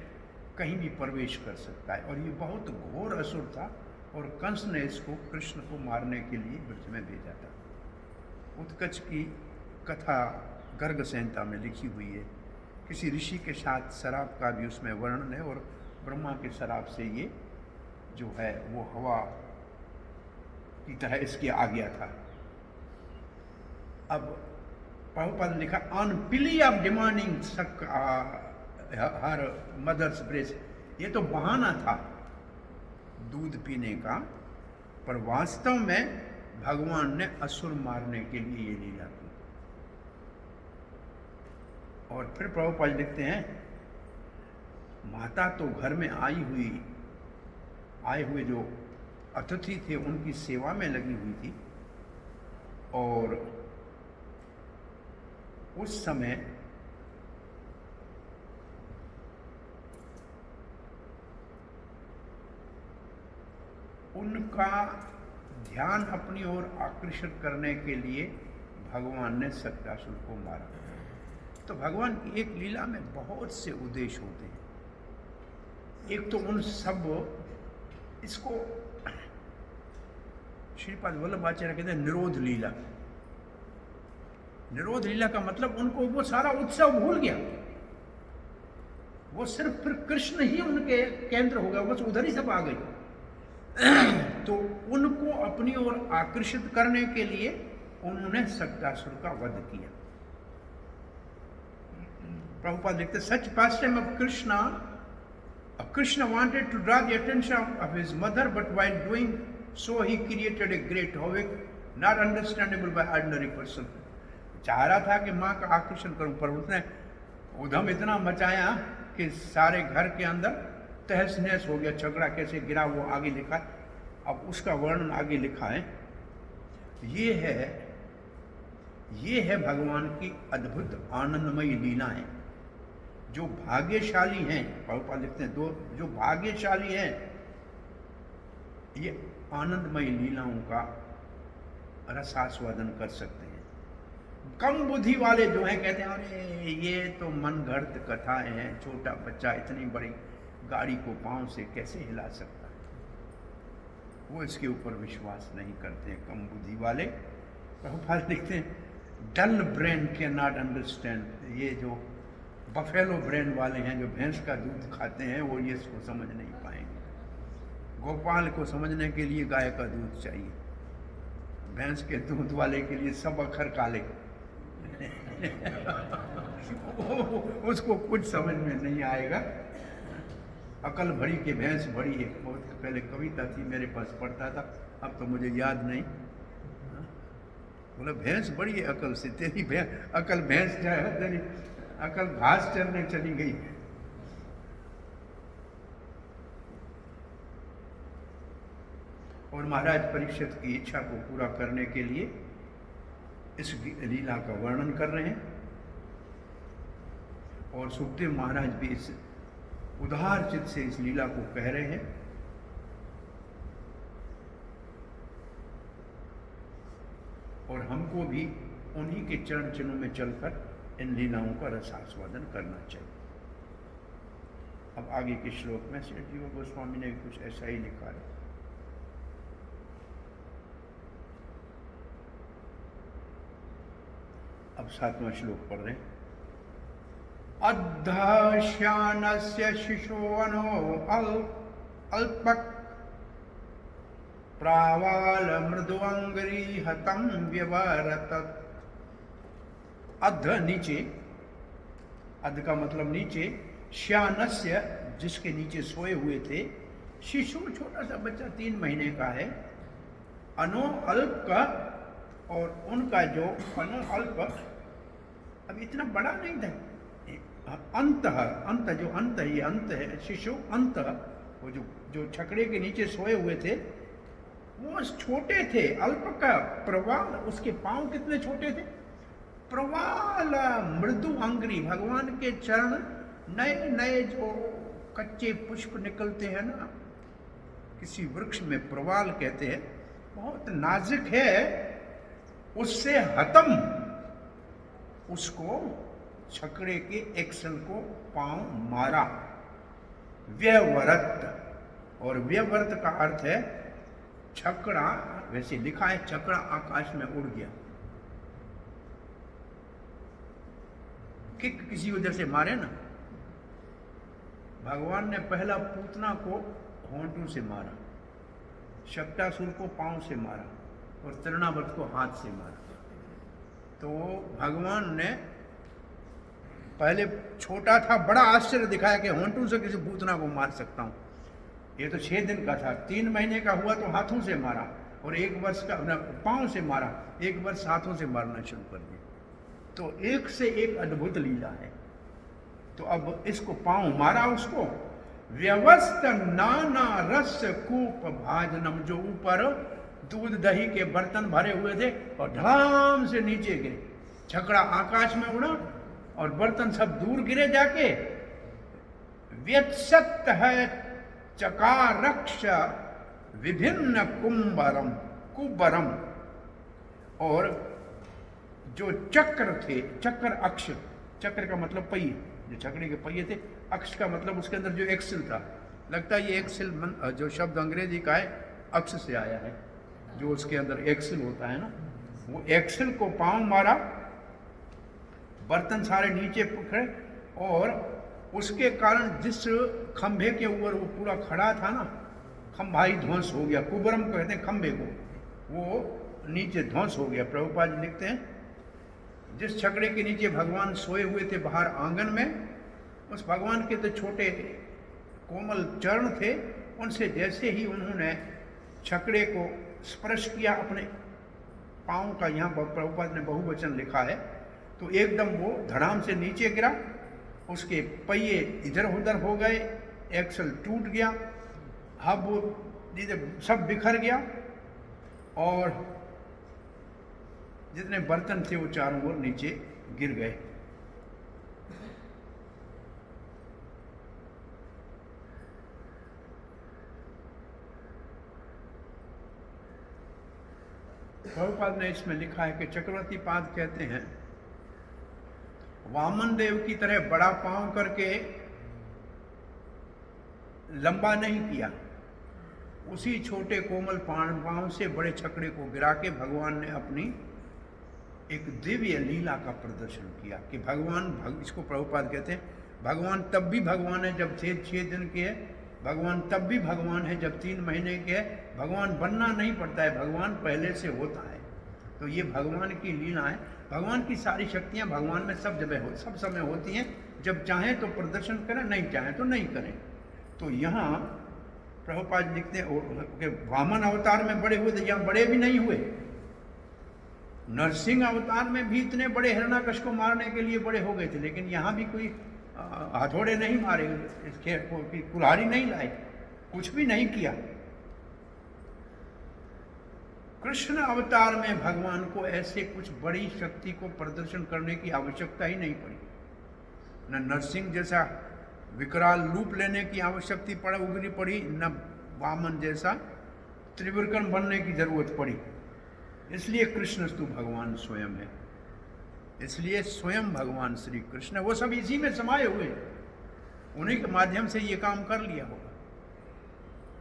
कहीं भी प्रवेश कर सकता है। और ये बहुत घोर असुर था, और कंस ने इसको कृष्ण को मारने के लिए ब्रज में भेजा था। उत्कच की कथा गर्ग संहिता में लिखी हुई है। किसी ऋषि के साथ शराब का भी उसमें वर्णन है, और ब्रह्मा के शराब से ये जो है वो हवा की तरह इसके आ गया था। अब प्रभुपाद ने लिखा ऑन पिली ऑफ डिमांडिंग सक हर मदर्स ब्रेस्ट, ये तो बहाना था दूध पीने का, पर वास्तव में भगवान ने असुर मारने के लिए ये लीला की। और फिर प्रभुपाद लिखते हैं माता तो घर में आए हुए जो अतिथि थे उनकी सेवा में लगी हुई थी, और उस समय उनका ध्यान अपनी ओर आकर्षित करने के लिए भगवान ने शक्टासुर को मारा। तो भगवान की एक लीला में बहुत से उद्देश्य होते हैं। एक तो उन सब इसको श्रीपाद वल्लभाचार्य कहते हैं निरोध लीला। निरोध लीला का मतलब उनको वो सारा उत्सव भूल गया, वो सिर्फ फिर कृष्ण ही उनके केंद्र हो गया, बस उधर ही सब आ गई। तो उनको अपनी ओर आकर्षित करने के लिए उन्होंने शक्टासुर का वध किया। प्रभुपाद लिखते सच pastime of Krishna wanted to draw the attention of his mother, but while doing so he created a great havoc not understandable by ordinary person। चाह रहा था कि माँ का आकर्षण करूं, पर उसने उधम इतना मचाया कि सारे घर के अंदर तहस नहस हो गया। झगड़ा कैसे गिरा वो आगे लिखा है, अब उसका वर्णन आगे लिखा है। ये है भगवान की अद्भुत आनंदमयी लीलाएं। जो भाग्यशाली हैं, प्रभुपाद लिखते हैं, जो भाग्यशाली हैं ये आनंदमयी लीलाओं का रसास्वादन कर सकते हैं। कम बुद्धि वाले जो हैं कहते हैं अरे ये तो मनगढ़ंत कथाएं हैं, छोटा बच्चा इतनी बड़ी गाड़ी को पांव से कैसे हिला सकता है, वो इसके ऊपर विश्वास नहीं करते हैं कम बुद्धि वाले। प्रभुपाद लिखते हैं डल ब्रेन कैन नॉट अंडरस्टैंड। ये जो बफेलो ब्रेन वाले हैं जो भैंस का दूध खाते हैं वो ये इसको समझ नहीं पाएंगे। गोपाल को समझने के लिए गाय का दूध चाहिए, भैंस के दूध वाले के लिए सब अक्षर काले। उसको कुछ समझ में नहीं आएगा। अकल भरी के भैंस भरी है, बहुत पहले कविता थी मेरे पास, पढ़ता था, अब तो मुझे याद नहीं। बोला भैंस बड़ी है अकल से, तेरी अकल भैंस जाए, तेरी अकल घास चरने चली गई है। और महाराज परीक्षित की इच्छा को पूरा करने के लिए इस लीला का वर्णन कर रहे हैं। और सुखदेव महाराज भी इस उदार चित्त से इस लीला को कह रहे हैं। और हमको भी उन्हीं के चरण चिन्हों में चलकर इन लीलाओं का रसास्वादन करना चाहिए। अब आगे के श्लोक में श्री जीव गोस्वामी ने भी कुछ ऐसा ही लिखा है। अब 7वां श्लोक पढ़ रहे हैं। अद्धश्यानस्य शिशोऽनो अल्पक प्रावाल मृदुअंगरी हतं व्यवरतत। अध नीचे, अध का मतलब नीचे, श्यानस्य जिसके नीचे सोए हुए थे, शिशु छोटा सा बच्चा 3 महीने का है, अनो अल्प का, और उनका जो अनो अल्प अब इतना बड़ा नहीं था, अंत जो अंत है, ये अंत है, शिशु अंत, वो जो छकड़े के नीचे सोए हुए थे वो छोटे थे। अल्प का प्रवाल, उसके पांव कितने छोटे थे, प्रवाल मृदु अंग्री, भगवान के चरण नए नए जो कच्चे पुष्प निकलते हैं ना किसी वृक्ष में, प्रवाल कहते हैं, बहुत नाजुक है, उससे हतम, उसको छकड़े के एक्सल को पांव मारा, व्यवरत। और व्यवरत का अर्थ है छकड़ा, वैसे लिखा है छकड़ा आकाश में उड़ गया। किक किसी वजह से मारे ना, भगवान ने पहला पूतना को होंठों से मारा, शक्टासुर को पांव से मारा और तृणावर्त को हाथ से मारा। तो भगवान ने पहले छोटा था, बड़ा आश्चर्य दिखाया कि होंठों से किसी पूतना को मार सकता हूं। ये तो 6 दिन का था, 3 महीने का हुआ तो हाथों से मारा, और 1 वर्ष का पांव से मारा, 1 वर्ष हाथों से मारना शुरू कर दिया। तो एक से एक अद्भुत लीला है। तो अब इसको पांव मारा, उसको व्यवस्थ नाना रस कूप भाजनम, जो ऊपर दूध दही के बर्तन भरे हुए थे और धड़ाम से नीचे गिरे, छकड़ा आकाश में उड़ा और बर्तन सब दूर गिरे जाके। व्यत्सत है चकारक्ष विभिन्न कुबरम, और जो चक्र थे, चक्र अक्ष, चक्र का मतलब पहिए, जो छकड़े के पहिए थे, अक्ष का मतलब उसके अंदर जो एक्सल था, लगता है ये एक्सल जो शब्द अंग्रेजी का है अक्ष से आया है, जो उसके अंदर एक्सल होता है ना, वो एक्सल को पांव मारा, बर्तन सारे नीचे पकड़े, और उसके कारण जिस खंभे के ऊपर वो पूरा खड़ा था ना, खंभा ही ध्वंस हो गया। कुबरम को कहते हैं खंभे को, वो नीचे ध्वंस हो गया। प्रभुपाद जी लिखते हैं जिस छकड़े के नीचे भगवान सोए हुए थे बाहर आंगन में, उस भगवान के तो छोटे कोमल चरण थे, उनसे जैसे ही उन्होंने छकड़े को स्पर्श किया अपने पांव का, यहाँ प्रभुपाद ने बहुवचन लिखा है, तो एकदम वो धड़ाम से नीचे गिरा, उसके पहिए इधर उधर हो गए, एक्सल टूट गया, हब सब बिखर गया, और जितने बर्तन थे वो चारों ओर नीचे गिर गए। प्रभुपाद ने इसमें लिखा है कि चक्रवर्ती पाद कहते हैं वामन देव की तरह बड़ा पांव करके लंबा नहीं किया, उसी छोटे कोमल पांव से बड़े छकड़े को गिरा के भगवान ने अपनी एक दिव्य लीला का प्रदर्शन किया कि भगवान इसको प्रभुपाद कहते हैं भगवान तब भी भगवान है जब 6 दिन के है, भगवान तब भी भगवान है जब 3 महीने के है, भगवान बनना नहीं पड़ता है, भगवान पहले से होता है। तो ये भगवान की लीला है। भगवान की सारी शक्तियां भगवान में सब जगह सब समय होती हैं, जब चाहें तो प्रदर्शन करें, नहीं चाहें तो नहीं करें। तो यहाँ प्रभुपाद लिखते हैं कि वामन अवतार में बड़े हुए थे, यहाँ बड़े भी नहीं हुए, नरसिंह अवतार में भी इतने बड़े हिरण्यकश्यप को मारने के लिए बड़े हो गए थे, लेकिन यहाँ भी कोई हथौड़े नहीं मारे, इसके कुल्हाड़ी नहीं लाए, कुछ भी नहीं किया। कृष्ण अवतार में भगवान को ऐसे कुछ बड़ी शक्ति को प्रदर्शन करने की आवश्यकता ही नहीं पड़ी। न नरसिंह जैसा विकराल रूप लेने की आवश्यकता पड़ी, न वामन जैसा त्रिविक्रम बनने की जरूरत पड़ी। इसलिए कृष्ण तो भगवान स्वयं है, इसलिए स्वयं भगवान श्री कृष्ण, वो सब इसी में समाये हुए हैं, उन्हीं के माध्यम से ये काम कर लिया होगा।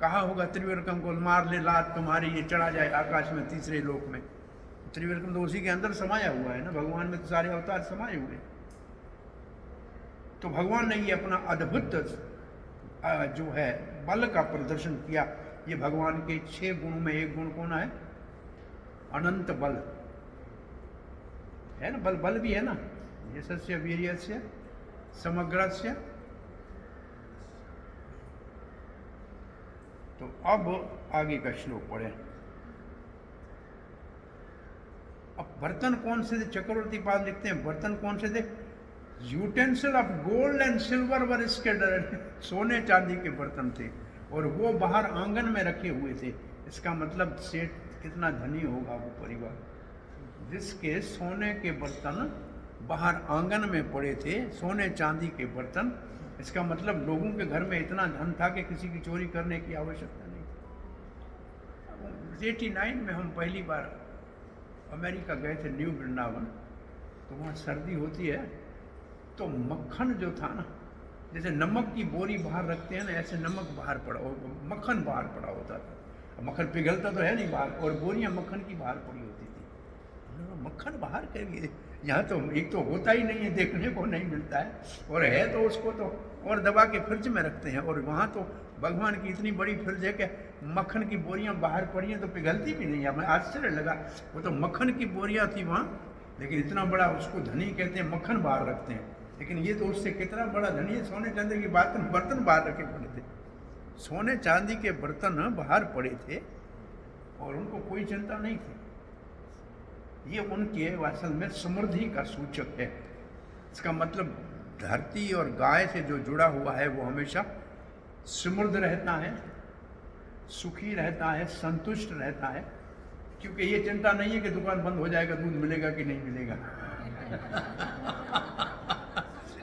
कहा होगा त्रिविक्रम को मार ले लात तुम्हारी, ये चढ़ा जाए आकाश में तीसरे लोक में। त्रिविक्रम तो उसी के अंदर समाया हुआ है ना, भगवान में तो सारे अवतार समाये हुए। तो भगवान ने ये अपना अद्भुत जो है बल का प्रदर्शन किया। ये भगवान के 6 गुणों में एक गुण कौन है? अनंत बल है ना, बल बल भी है ना, यशस्य वीर्यस्य समग्रस्य। तो अब आगे का श्लोक पढ़े। अब बर्तन कौन से थे? चक्रवर्ती पाद लिखते हैं बर्तन कौन से थे? Utensil of gold and silver were scattered, सोने चांदी के बर्तन थे और वो बाहर आंगन में रखे हुए थे। इसका मतलब सेठ कितना धनी होगा वो परिवार जिसके सोने के बर्तन बाहर आंगन में पड़े थे, सोने चांदी के बर्तन। इसका मतलब लोगों के घर में इतना धन था कि किसी की चोरी करने की आवश्यकता नहीं थी। 89 में हम पहली बार अमेरिका गए थे, न्यू वृंदावन। तो वहाँ सर्दी होती है, तो मक्खन जो था ना, जैसे नमक की बोरी बाहर रखते हैं ना, ऐसे नमक बाहर पड़ा, मक्खन बाहर पड़ा होता था। मक्खन पिघलता तो है नहीं बाहर, और बोरियां मक्खन की बाहर पड़ी होती थी। मक्खन बाहर करिए, यहाँ तो एक तो होता ही नहीं है, देखने को नहीं मिलता है, और है तो उसको तो और दबा के फ्रिज में रखते हैं। और वहाँ तो भगवान की इतनी बड़ी फ्रिज है कि मक्खन की बोरियां बाहर पड़ी हैं तो पिघलती भी नहीं है। हमें आश्चर्य लगा, वो तो मक्खन की बोरियां थी वहाँ, लेकिन इतना बड़ा, उसको धनी कहते हैं, मक्खन बाहर रखते हैं। लेकिन ये तो उससे कितना बड़ा धनी है, सोने चांदी की बर्तन बाहर रखे पड़े थे। सोने चांदी के बर्तन बाहर पड़े थे और उनको कोई चिंता नहीं थी। ये उनके असल में समृद्धि का सूचक है। इसका मतलब धरती और गाय से जो जुड़ा हुआ है वो हमेशा समृद्ध रहता है, सुखी रहता है, संतुष्ट रहता है, क्योंकि ये चिंता नहीं है कि दुकान बंद हो जाएगा, दूध मिलेगा कि नहीं मिलेगा।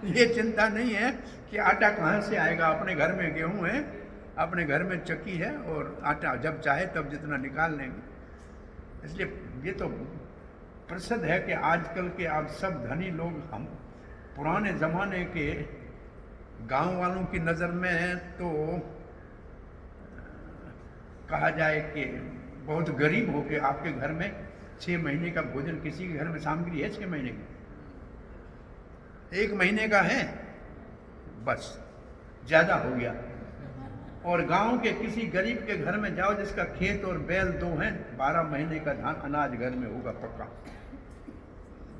ये चिंता नहीं है कि आटा कहाँ से आएगा, अपने घर में गेहूं है, अपने घर में चक्की है और आटा जब चाहे तब जितना निकाल लेंगे। इसलिए ये तो प्रसिद्ध है कि आजकल के आप सब धनी लोग, हम पुराने ज़माने के गांव वालों की नज़र में तो कहा जाए कि बहुत गरीब हो के आपके घर में 6 महीने का भोजन, किसी के घर में सामग्री है 6 महीने की, 1 महीने का है बस, ज़्यादा हो गया। और गांव के किसी गरीब के घर में जाओ जिसका खेत और बैल 2 हैं, 12 महीने का धान अनाज घर में होगा पक्का,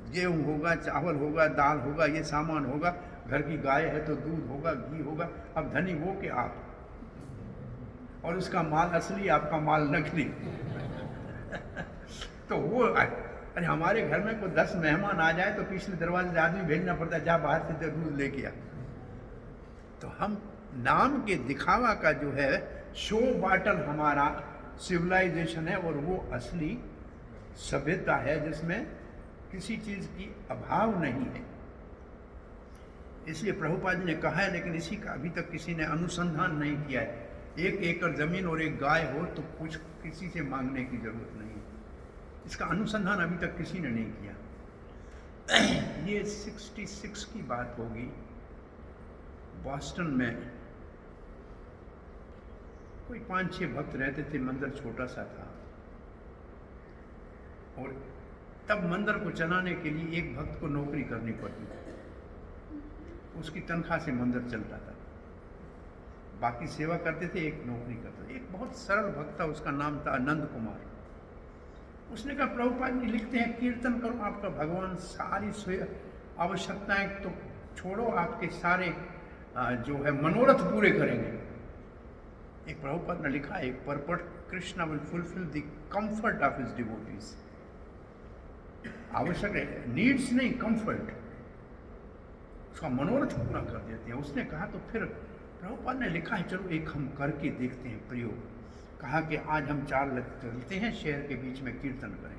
गेहूँ होगा, चावल होगा, दाल होगा, ये सामान होगा। घर की गाय है तो दूध होगा, घी होगा। अब धनी वो कि आप, और उसका माल असली, आपका माल नकली। तो वो, अरे हमारे घर में कोई 10 मेहमान आ जाए तो पिछले दरवाजे से आदमी भेजना पड़ता है, जा बाहर से दूध लेके आ। तो हम नाम के दिखावा का जो है शो बाटल हमारा सिविलाइजेशन है, और वो असली सभ्यता है जिसमें किसी चीज की अभाव नहीं है। इसलिए प्रभुपाद जी ने कहा है, लेकिन इसी का अभी तक किसी ने अनुसंधान नहीं किया है। 1 एकड़ जमीन और 1 गाय हो तो कुछ किसी से मांगने की जरूरत नहीं है। इसका अनुसंधान अभी तक किसी ने नहीं किया। ये 66 की बात होगी, बॉस्टन में कोई 5-6 भक्त रहते थे, मंदिर छोटा सा था, और तब मंदिर को चलाने के लिए एक भक्त को नौकरी करनी पड़ती थी, उसकी तनख्वाह से मंदिर चलता था, बाकी सेवा करते थे, एक नौकरी करते थे। एक बहुत सरल भक्त था, उसका नाम था आनंद कुमार। उसने कहा प्रभुपाद जी लिखते हैं कीर्तन करो, आपका भगवान सारी आवश्यकताएं तो छोड़ो, आपके सारे जो है मनोरथ पूरे करेंगे। एक प्रभुपाद ने लिखा, एक purport, Krishna will fulfil the comfort of his devotees. आवश्यक है, नीड्स नहीं, कंफर्ट, उसका मनोरथ पूरा कर देते हैं। उसने कहा तो फिर प्रभुपाद ने लिखा है चलो एक हम करके देखते हैं प्रयोग। कहा कि आज हम 4 लोग चलते हैं शहर के बीच में कीर्तन करें।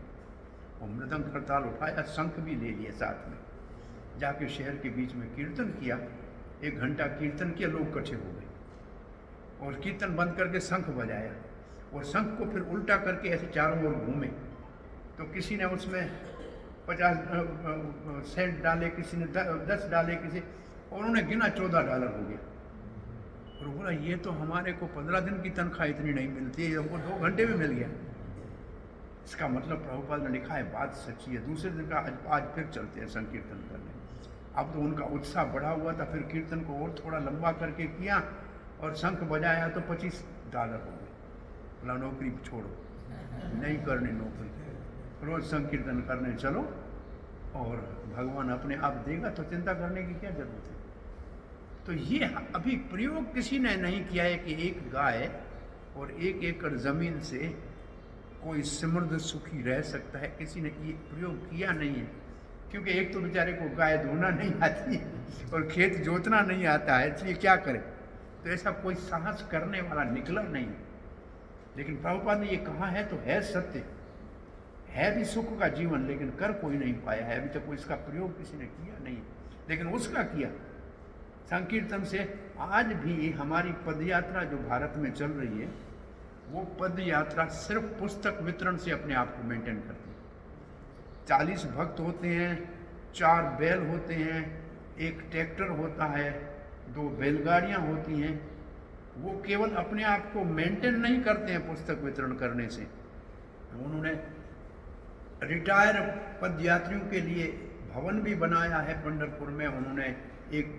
और मृदंग करताल उठाया, शंख भी ले लिया साथ में, जाके शहर के बीच में कीर्तन किया। 1 घंटा कीर्तन किया, लोग इकट्ठे हो गए और कीर्तन बंद करके शंख बजाया और शंख को फिर उल्टा करके ऐसे चारों ओर घूमे। तो किसी ने उसमें 50 सेंट डाले, किसी ने 10 डाले, किसी, और उन्होंने गिना $14 हो गया। और बोला ये तो हमारे को 15 दिन की तनख्वाह इतनी नहीं मिलती है, हमको 2 घंटे में मिल गया। इसका मतलब प्रभुपाद ने लिखा है बात सच्ची है। दूसरे दिन का आज फिर चलते हैं संकीर्तन करने। अब तो उनका उत्साह बढ़ा हुआ था, फिर कीर्तन को और थोड़ा लंबा करके किया और शंख बजाया तो $25 हो गए। बोला नौकरी छोड़ो, नहीं करनी नौकरी, रोज संकीर्तन करने चलो और भगवान अपने आप देगा, तो चिंता करने की क्या जरूरत है। तो ये अभी प्रयोग किसी ने नहीं किया है कि एक गाय और 1 एकड़ जमीन से कोई समृद्ध सुखी रह सकता है, किसी ने ये प्रयोग किया नहीं है। क्योंकि एक तो बेचारे को गाय धोना नहीं आती है और खेत जोतना नहीं आता है, इसलिए क्या करे। तो ऐसा कोई साहस करने वाला निकला नहीं। लेकिन प्रभुपाद ने ये कहा है तो है सत्य, है भी सुख का जीवन, लेकिन कर कोई नहीं पाया है अभी तक। कोई इसका प्रयोग किसी ने किया नहीं, लेकिन उसका किया संकीर्तन से। आज भी हमारी पदयात्रा जो भारत में चल रही है, वो पदयात्रा सिर्फ पुस्तक वितरण से अपने आप को मेंटेन करती है। 40 भक्त होते हैं, 4 बैल होते हैं, 1 ट्रैक्टर होता है, 2 बैलगाड़ियां होती हैं। वो केवल अपने आप को मेंटेन नहीं करते हैं पुस्तक वितरण करने से। उन्होंने रिटायर पदयात्रियों के लिए भवन भी बनाया है पंढरपुर में। उन्होंने एक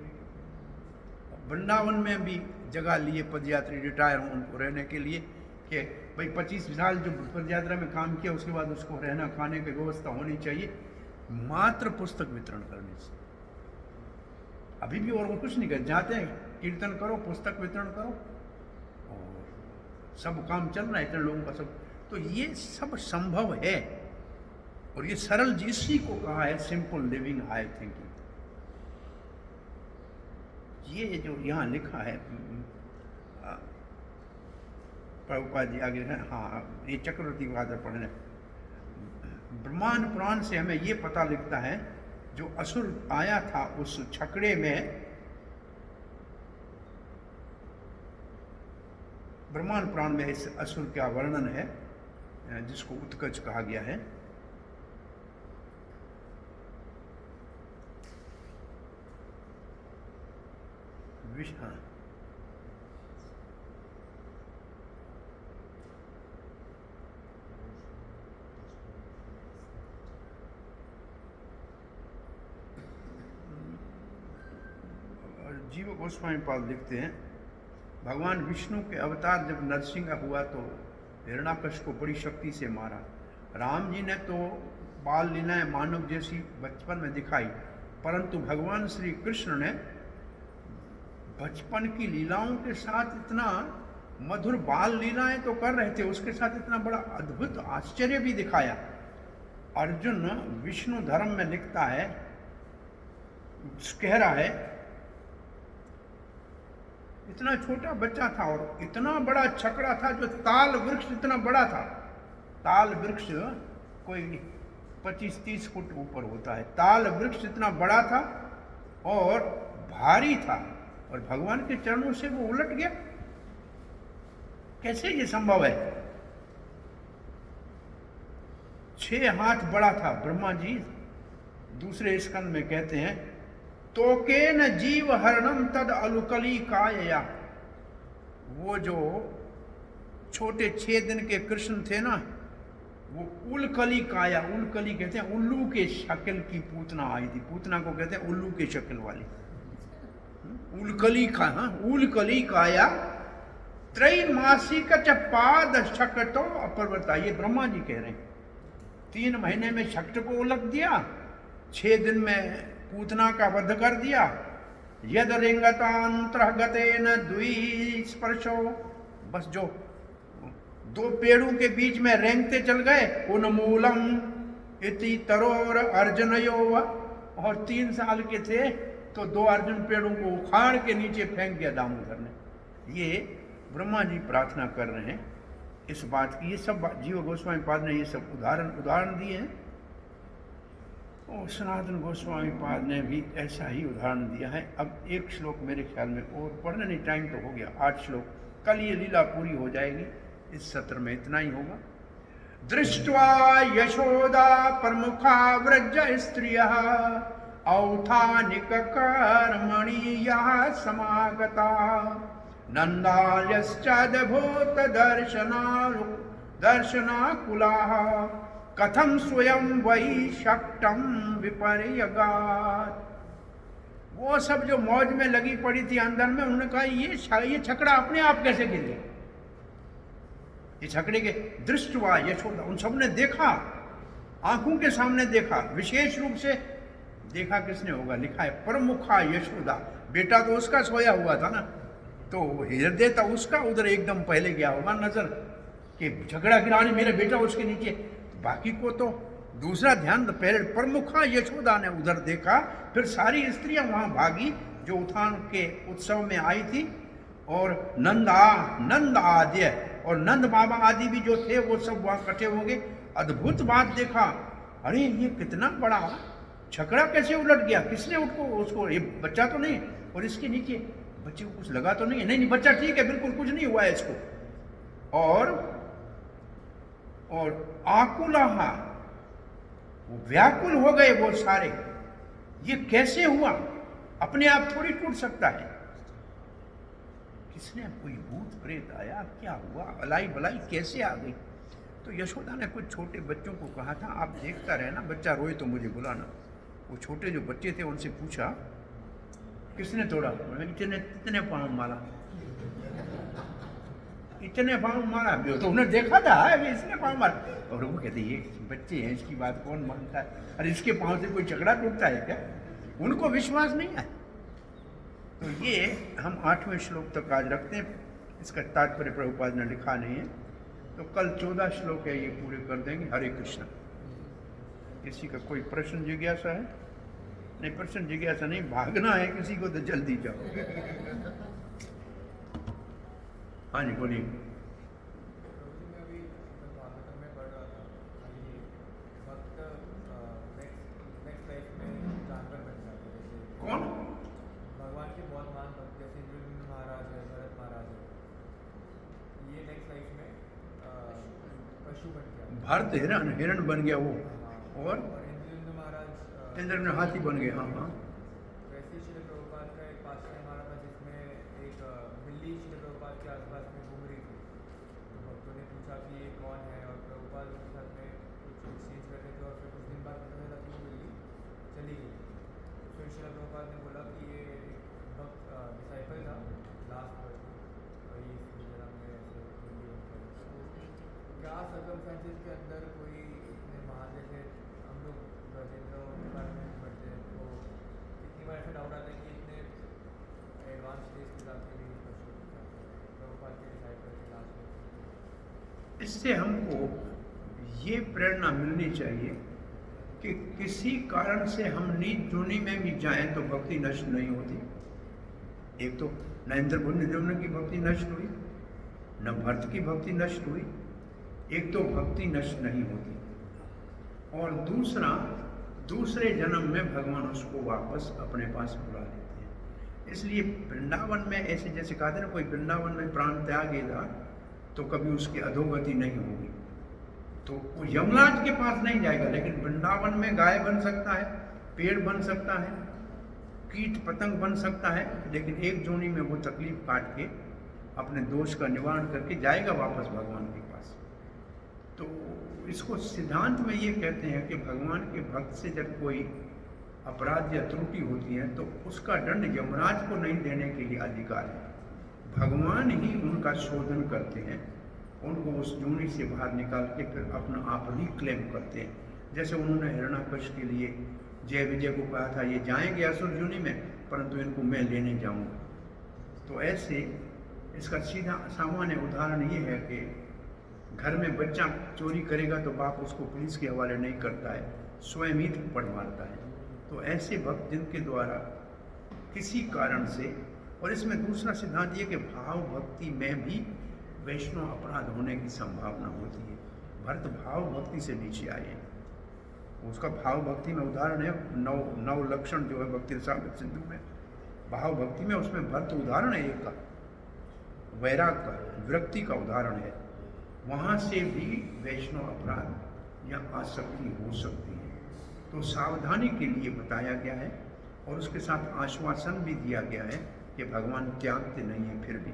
वृंदावन में भी जगह लिए पदयात्री रिटायर हों उनको रहने के लिए, कि भाई 25 साल जो पदयात्रा में काम किया उसके बाद उसको रहना खाने की व्यवस्था होनी चाहिए, मात्र पुस्तक वितरण करने से। अभी भी और वो कुछ नहीं कर जाते हैं, कीर्तन करो, पुस्तक वितरण करो और सब काम चल रहा है इतने लोगों का सब। तो ये सब संभव है और ये सरल इसी को कहा है सिंपल लिविंग हाई थिंकिंग। ये जो यहाँ लिखा है प्रभुपाद जी आगे है, हाँ ये चक्रवर्ती बहादुर पढ़ने, ब्रह्मांड पुराण से हमें ये पता लगता है जो असुर आया था उस छकड़े में, ब्रह्मांड पुराण में इस असुर का वर्णन है जिसको उत्कच कहा गया है। हाँ, जीव गोस्वामी पाल लिखते हैं, भगवान विष्णु के अवतार जब नरसिंह हुआ तो हिरण्याकश को बड़ी शक्ति से मारा। राम जी ने तो बाल लीलाएं मानव जैसी बचपन में दिखाई, परंतु भगवान श्री कृष्ण ने बचपन की लीलाओं के साथ इतना मधुर बाल लीलाएं तो कर रहे थे, उसके साथ इतना बड़ा अद्भुत आश्चर्य भी दिखाया। अर्जुन विष्णु धर्म में लिखता है, कह रहा है इतना छोटा बच्चा था और इतना बड़ा छकड़ा था जो ताल वृक्ष इतना बड़ा था। ताल वृक्ष कोई 25-30 फुट ऊपर होता है, ताल वृक्ष इतना बड़ा था और भारी था और भगवान के चरणों से वो उलट गया। कैसे ये संभव है? 6 हाथ बड़ा था। ब्रह्मा जी दूसरे स्कंद में कहते हैं, तोकेन जीव हरणम तद अलुकली काया। वो जो छोटे 6 दिन के कृष्ण थे ना, वो उलकली काया, उलकली कहते हैं उल्लू के शक्ल की पूतना आई थी। पूतना को कहते हैं उल्लू के शक्ल वाली, उलकली का, हाँ उलकली काया त्रैमासिक पाद शक्तो अपर्वता। ये ब्रह्मा जी कह रहे हैं, 3 महीने में शक्त को उलट दिया, 6 दिन में पूतना का वध कर दिया। यद रिंगतांतरगतेन द्विस्पर्शो, बस जो 2 पेड़ों के बीच में रेंगते चल गए, उन्मूलम इति तरोर अर्जुनयो, और 3 साल के थे तो 2 अर्जुन पेड़ों को उखाड़ के नीचे फेंक दिया दामोदर ने। ये ब्रह्मा जी प्रार्थना कर रहे हैं इस बात की। ये सब जीव गोस्वामी पाद ने ये सब उदाहरण दिए हैं, और सनातन गोस्वामी पाद ने भी ऐसा ही उदाहरण दिया है। अब एक श्लोक मेरे ख्याल में और पढ़ने नहीं, टाइम तो हो गया 8 श्लोक, कल ये लीला पूरी हो जाएगी, इस सत्र में इतना ही होगा। दृष्ट्वा यशोदा प्रमुखा व्रज स्त्रियः औथानिक कर्मणि यः समागता नन्दालश्चाद्भूत दर्शनाकुलाः कथम स्वयं वही शक्तम विपर्यगात्। वो सब जो मौज में लगी पड़ी थी अंदर में, उन्होंने कहा ये छकड़ा अपने आप कैसे गिर गया। ये छकड़े के दृष्टवा यशोदा, उन सब ने देखा, आंखों के सामने देखा, विशेष रूप से देखा किसने होगा, लिखा है प्रमुखा यशोदा, बेटा तो उसका सोया हुआ था ना, तो हृदय था उसका उधर एकदम पहले गया होगा नजर कि झगड़ा गिराने मेरा बेटा उसके नीचे, बाकी को तो दूसरा ध्यान, पहले प्रमुखा यशोदा ने उधर देखा, फिर सारी स्त्रियां वहां भागी जो उत्थान के उत्सव में आई थी, और नंद आदि और नंद बाबा आदि भी जो थे वो सब वहां इकट्ठे हो गए। अद्भुत बात देखा, अरे ये कितना बड़ा छकड़ा कैसे उलट गया, किसने उसको, ये बच्चा तो नहीं, और इसके नीचे बच्चे को कुछ लगा तो नहीं, नहीं बच्चा ठीक है, बिल्कुल कुछ नहीं हुआ है इसको। और आकुलाहा, वो व्याकुल हो गए वो सारे, ये कैसे हुआ, अपने आप थोड़ी टूट सकता है, किसने, कोई भूत प्रेत आया, क्या हुआ, अलाई बलाई कैसे आ गई। तो यशोदा ने कुछ छोटे बच्चों को कहा था, आप देखता रहना, बच्चा रोए तो मुझे बुलाना। वो छोटे जो बच्चे थे उनसे पूछा किसने तोड़ा, इतने पाँव मारा, इतने पाँव मारा, तो उन्हें देखा था इसने पाँव मारा, और वो कहते ये बच्चे हैं, इसकी बात कौन मानता है, अरे इसके पाँव से कोई झगड़ा टूटता है क्या, उनको विश्वास नहीं है। तो ये हम 8वें श्लोक तक आज रखते हैं, इसका तात्पर्य प्रभुपाद ने लिखा नहीं है, तो कल 14 श्लोक है, ये पूरे कर देंगे। हरे कृष्ण। किसी का कोई प्रश्न जिज्ञासा है? नहीं, प्रश्न जिज्ञासा नहीं, भागना है किसी को तो जल्दी जाओ। हाँ जी बोलिए। कौन? भगवान के बहुत महान भक्त जैसे इंद्रजिम्न महाराज है, भरत महाराज है, ये नेक्स्ट लाइफ में पशु बन गया, भरत हिरण बन गया वो, और इंद्रजिम्न महाराज इंद्र में हाथी बन गए। हाँ हाँ। वैसे ही श्रील प्रभुपाद का एक पास्ट हमारा था जिसमें एक बिल्ली श्रील प्रभुपाद के आसपास में घूम रही थी, तो भक्तों ने पूछा कि ये कौन है, और प्रभुपाद उनके साथ में कुछ एक्सचेंज कर रहे थे, और फिर कुछ दिन बाद पता चला कि वो बिल्ली चली गई। फिर श्रील प्रभुपाद ने बोला कि ये एक भक्त डिसाइपल था लास्ट वर्ड, और ये गुजरात में ऐसे बिल्ली बन गई। क्या सर्कमस्टेंसेस के अंदर कोई इतने महान, जैसे हम लोग गजेंद्र के बारे में पढ़ते हैं, तो कितनी बार ऐसा डाउट आता है कि इतने एडवांस स्टेज पे जाके भी प्रभुपाद के डिसाइपल के लास्ट में। इससे हमको ये प्रेरणा मिलनी चाहिए कि किसी कारण से हम नीच जोनी में भी जाएं तो भक्ति नष्ट नहीं होती। एक तो न इंद्रजिम्न की भक्ति नष्ट हुई, न भरत की भक्ति नष्ट हुई, एक तो भक्ति नष्ट नहीं होती, और दूसरे जन्म में भगवान उसको वापस अपने पास बुला लेते हैं। इसलिए वृंदावन में ऐसे जैसे कहते हैं ना, कोई वृंदावन में प्राण त्यागेगा तो कभी उसकी अधोगति नहीं होगी, तो वो यमराज के पास नहीं जाएगा, लेकिन वृंदावन में गाय बन सकता है, पेड़ बन सकता है, कीट पतंग बन सकता है, लेकिन एक जोनी में वो तकलीफ काट के अपने दोष का निवारण करके जाएगा वापस भगवान के पास। तो इसको सिद्धांत में ये कहते हैं कि भगवान के भक्त से जब कोई अपराध या त्रुटि होती है तो उसका दंड यमराज को नहीं देने के लिए अधिकार है, भगवान ही उनका शोधन करते हैं, उनको उस जोनी से बाहर निकाल के फिर अपना आप रिक्लेम करते हैं। जैसे उन्होंने हिरण्याकश के लिए जय विजय को कहा था, ये जाएंगे असुर जोनी में, परंतु इनको मैं लेने जाऊंगा। तो ऐसे इसका सीधा सामान्य उदाहरण ये है कि घर में बच्चा चोरी करेगा तो बाप उसको पुलिस के हवाले नहीं करता है, स्वयं ही थप्पड़ मारता है। तो ऐसे भक्त जिनके द्वारा किसी कारण से, और इसमें दूसरा सिद्धांत ये कि भाव भक्ति में भी वैष्णव अपराध होने की संभावना होती है। भरत भाव भक्ति से नीचे आए हैं, उसका भाव भक्ति में उदाहरण है नौ लक्षण जो है भक्ति रसामृत सिंधु में, भाव भक्ति में उसमें भरत उदाहरण है एक का, वैराग का, विरक्ति का उदाहरण है। वहाँ से भी वैष्णव अपराध या आसक्ति हो सकती है। तो सावधानी के लिए बताया गया है और उसके साथ आश्वासन भी दिया गया है कि भगवान त्यागते नहीं है, फिर भी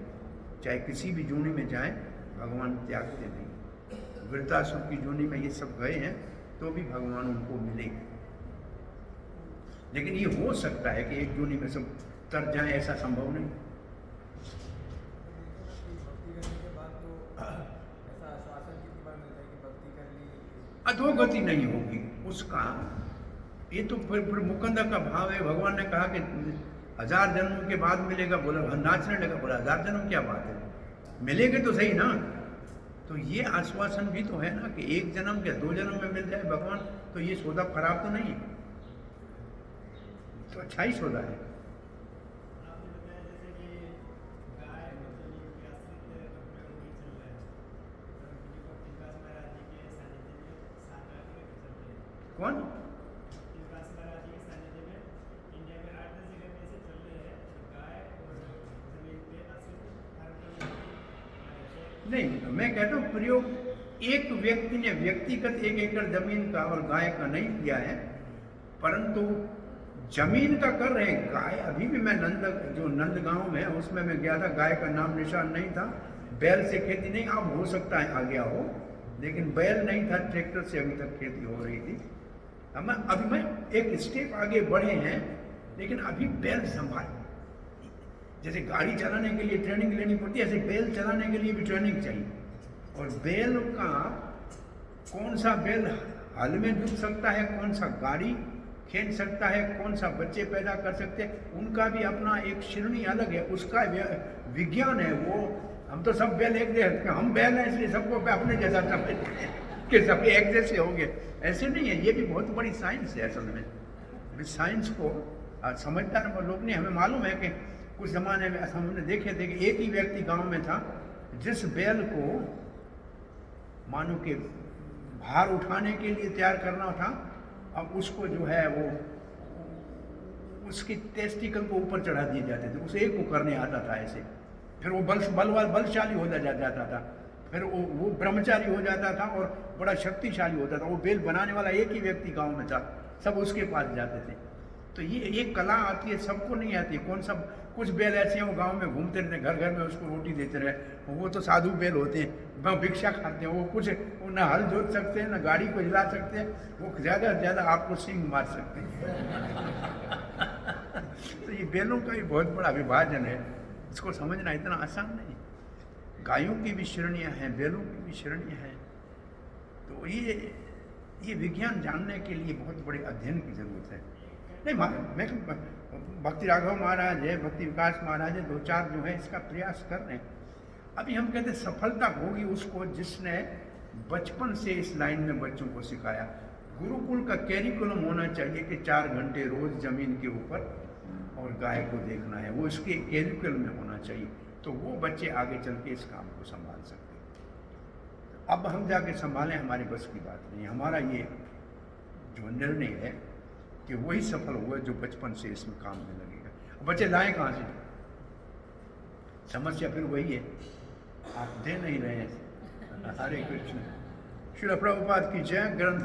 चाहे किसी भी जोनी में जाए भगवान त्यागते नहीं। वृद्धाश्रम की जोनी में ये सब गए हैं तो भी भगवान उनको मिलेंगे, लेकिन ये हो सकता है कि एक जोनी में सब तर जाए, ऐसा संभव नहीं। अधोगति नहीं होगी उसका, ये तो फिर मुकंदर का भाव है। भगवान ने कहा कि 1000 जन्मों के बाद मिलेगा, बोला नाचने लगा, बोला 1000 जन्म क्या बात है, मिलेंगे तो सही ना। तो ये आश्वासन भी तो है ना कि 1 जन्म या 2 जन्म में मिल जाए भगवान, तो ये सौदा खराब तो नहीं है, तो अच्छा ही सौदा है। कौन? नहीं, मैं कहता हूँ प्रयोग एक व्यक्ति ने व्यक्तिगत 1 एकड़ जमीन का और गाय का नहीं किया है, परंतु जमीन का कर रहे हैं। गाय अभी भी मैं नंदगांव में उसमें मैं गया था, गाय का नाम निशान नहीं था, बैल से खेती नहीं, अब हो सकता है आ गया हो, लेकिन बैल नहीं था, ट्रैक्टर से अभी तक खेती हो रही थी। अभी मैं एक स्टेप आगे बढ़े हैं, लेकिन अभी बैल संभाल, जैसे गाड़ी चलाने के लिए ट्रेनिंग लेनी पड़ती है, ऐसे बैल चलाने के लिए भी ट्रेनिंग चाहिए। और बैल का कौन सा बैल हल में जुट सकता है, कौन सा गाड़ी खींच सकता है, कौन सा बच्चे पैदा कर सकते हैं, उनका भी अपना एक श्रेणी अलग है, उसका विज्ञान है। वो हम तो सब बैल एक जैसे, हम बैल हैं इसलिए सबको अपने जैसा समझते हैं कि सब एक जैसे होंगे, ऐसे नहीं है। ये भी बहुत बड़ी साइंस है असल में। साइंस को समझदार लोग नहीं, हमें मालूम है कि कुछ ज़माने में हमने देखे थे कि एक ही व्यक्ति गांव में था जिस बैल को मानो कि भार उठाने के लिए तैयार करना था, अब उसको जो है वो उसकी टेस्टिकल को ऊपर चढ़ा दिए जाते थे, उसे एक को करने आता था ऐसे, फिर वो बलशाली हो जाता था, फिर वो ब्रह्मचारी हो जाता था और बड़ा शक्तिशाली होता था। वो बेल बनाने वाला एक ही व्यक्ति गांव में था, सब उसके पास जाते थे। तो ये कला आती है, सबको नहीं आती। कुछ बैल ऐसे हैं वो गांव में घूमते रहते, घर घर में उसको रोटी देते रहे, वो तो साधु बैल होते हैं, वह भिक्षा खाते हैं, वो न हल जोत सकते हैं, न गाड़ी को हिला सकते हैं, वो ज़्यादा से ज़्यादा आपको सींग मार सकते हैं। तो ये बैलों का भी बहुत बड़ा विभाजन है, इसको समझना इतना आसान नहीं। गायों की भी श्रेणियाँ हैं, बैलों की भी श्रेणियाँ हैं। तो ये विज्ञान जानने के लिए बहुत बड़े अध्ययन की जरूरत है। नहीं, मैं भक्ति राघव महाराज है, भक्ति विकास महाराज है, 2-4 जो है इसका प्रयास कर रहे हैं। अभी हम कहते हैं सफलता होगी उसको जिसने बचपन से इस लाइन में बच्चों को सिखाया। गुरुकुल का कैरिकुलम होना चाहिए कि 4 घंटे रोज जमीन के ऊपर और गाय को देखना है, वो इसके कैरिकुलम में होना चाहिए, तो वो बच्चे आगे चल के इस काम को संभाल सकते हैं। अब हम जाके संभालें, हमारे बस की बात नहीं। हमारा ये जो निर्णय है कि वही सफल हुआ जो बचपन से इसमें काम में लगेगा। बच्चे लाएं कहाँ से? समस्या फिर वही है, आप दे नहीं रहे हैं। हरे कृष्ण। श्रील प्रभुपाद की जय। ग्रंथ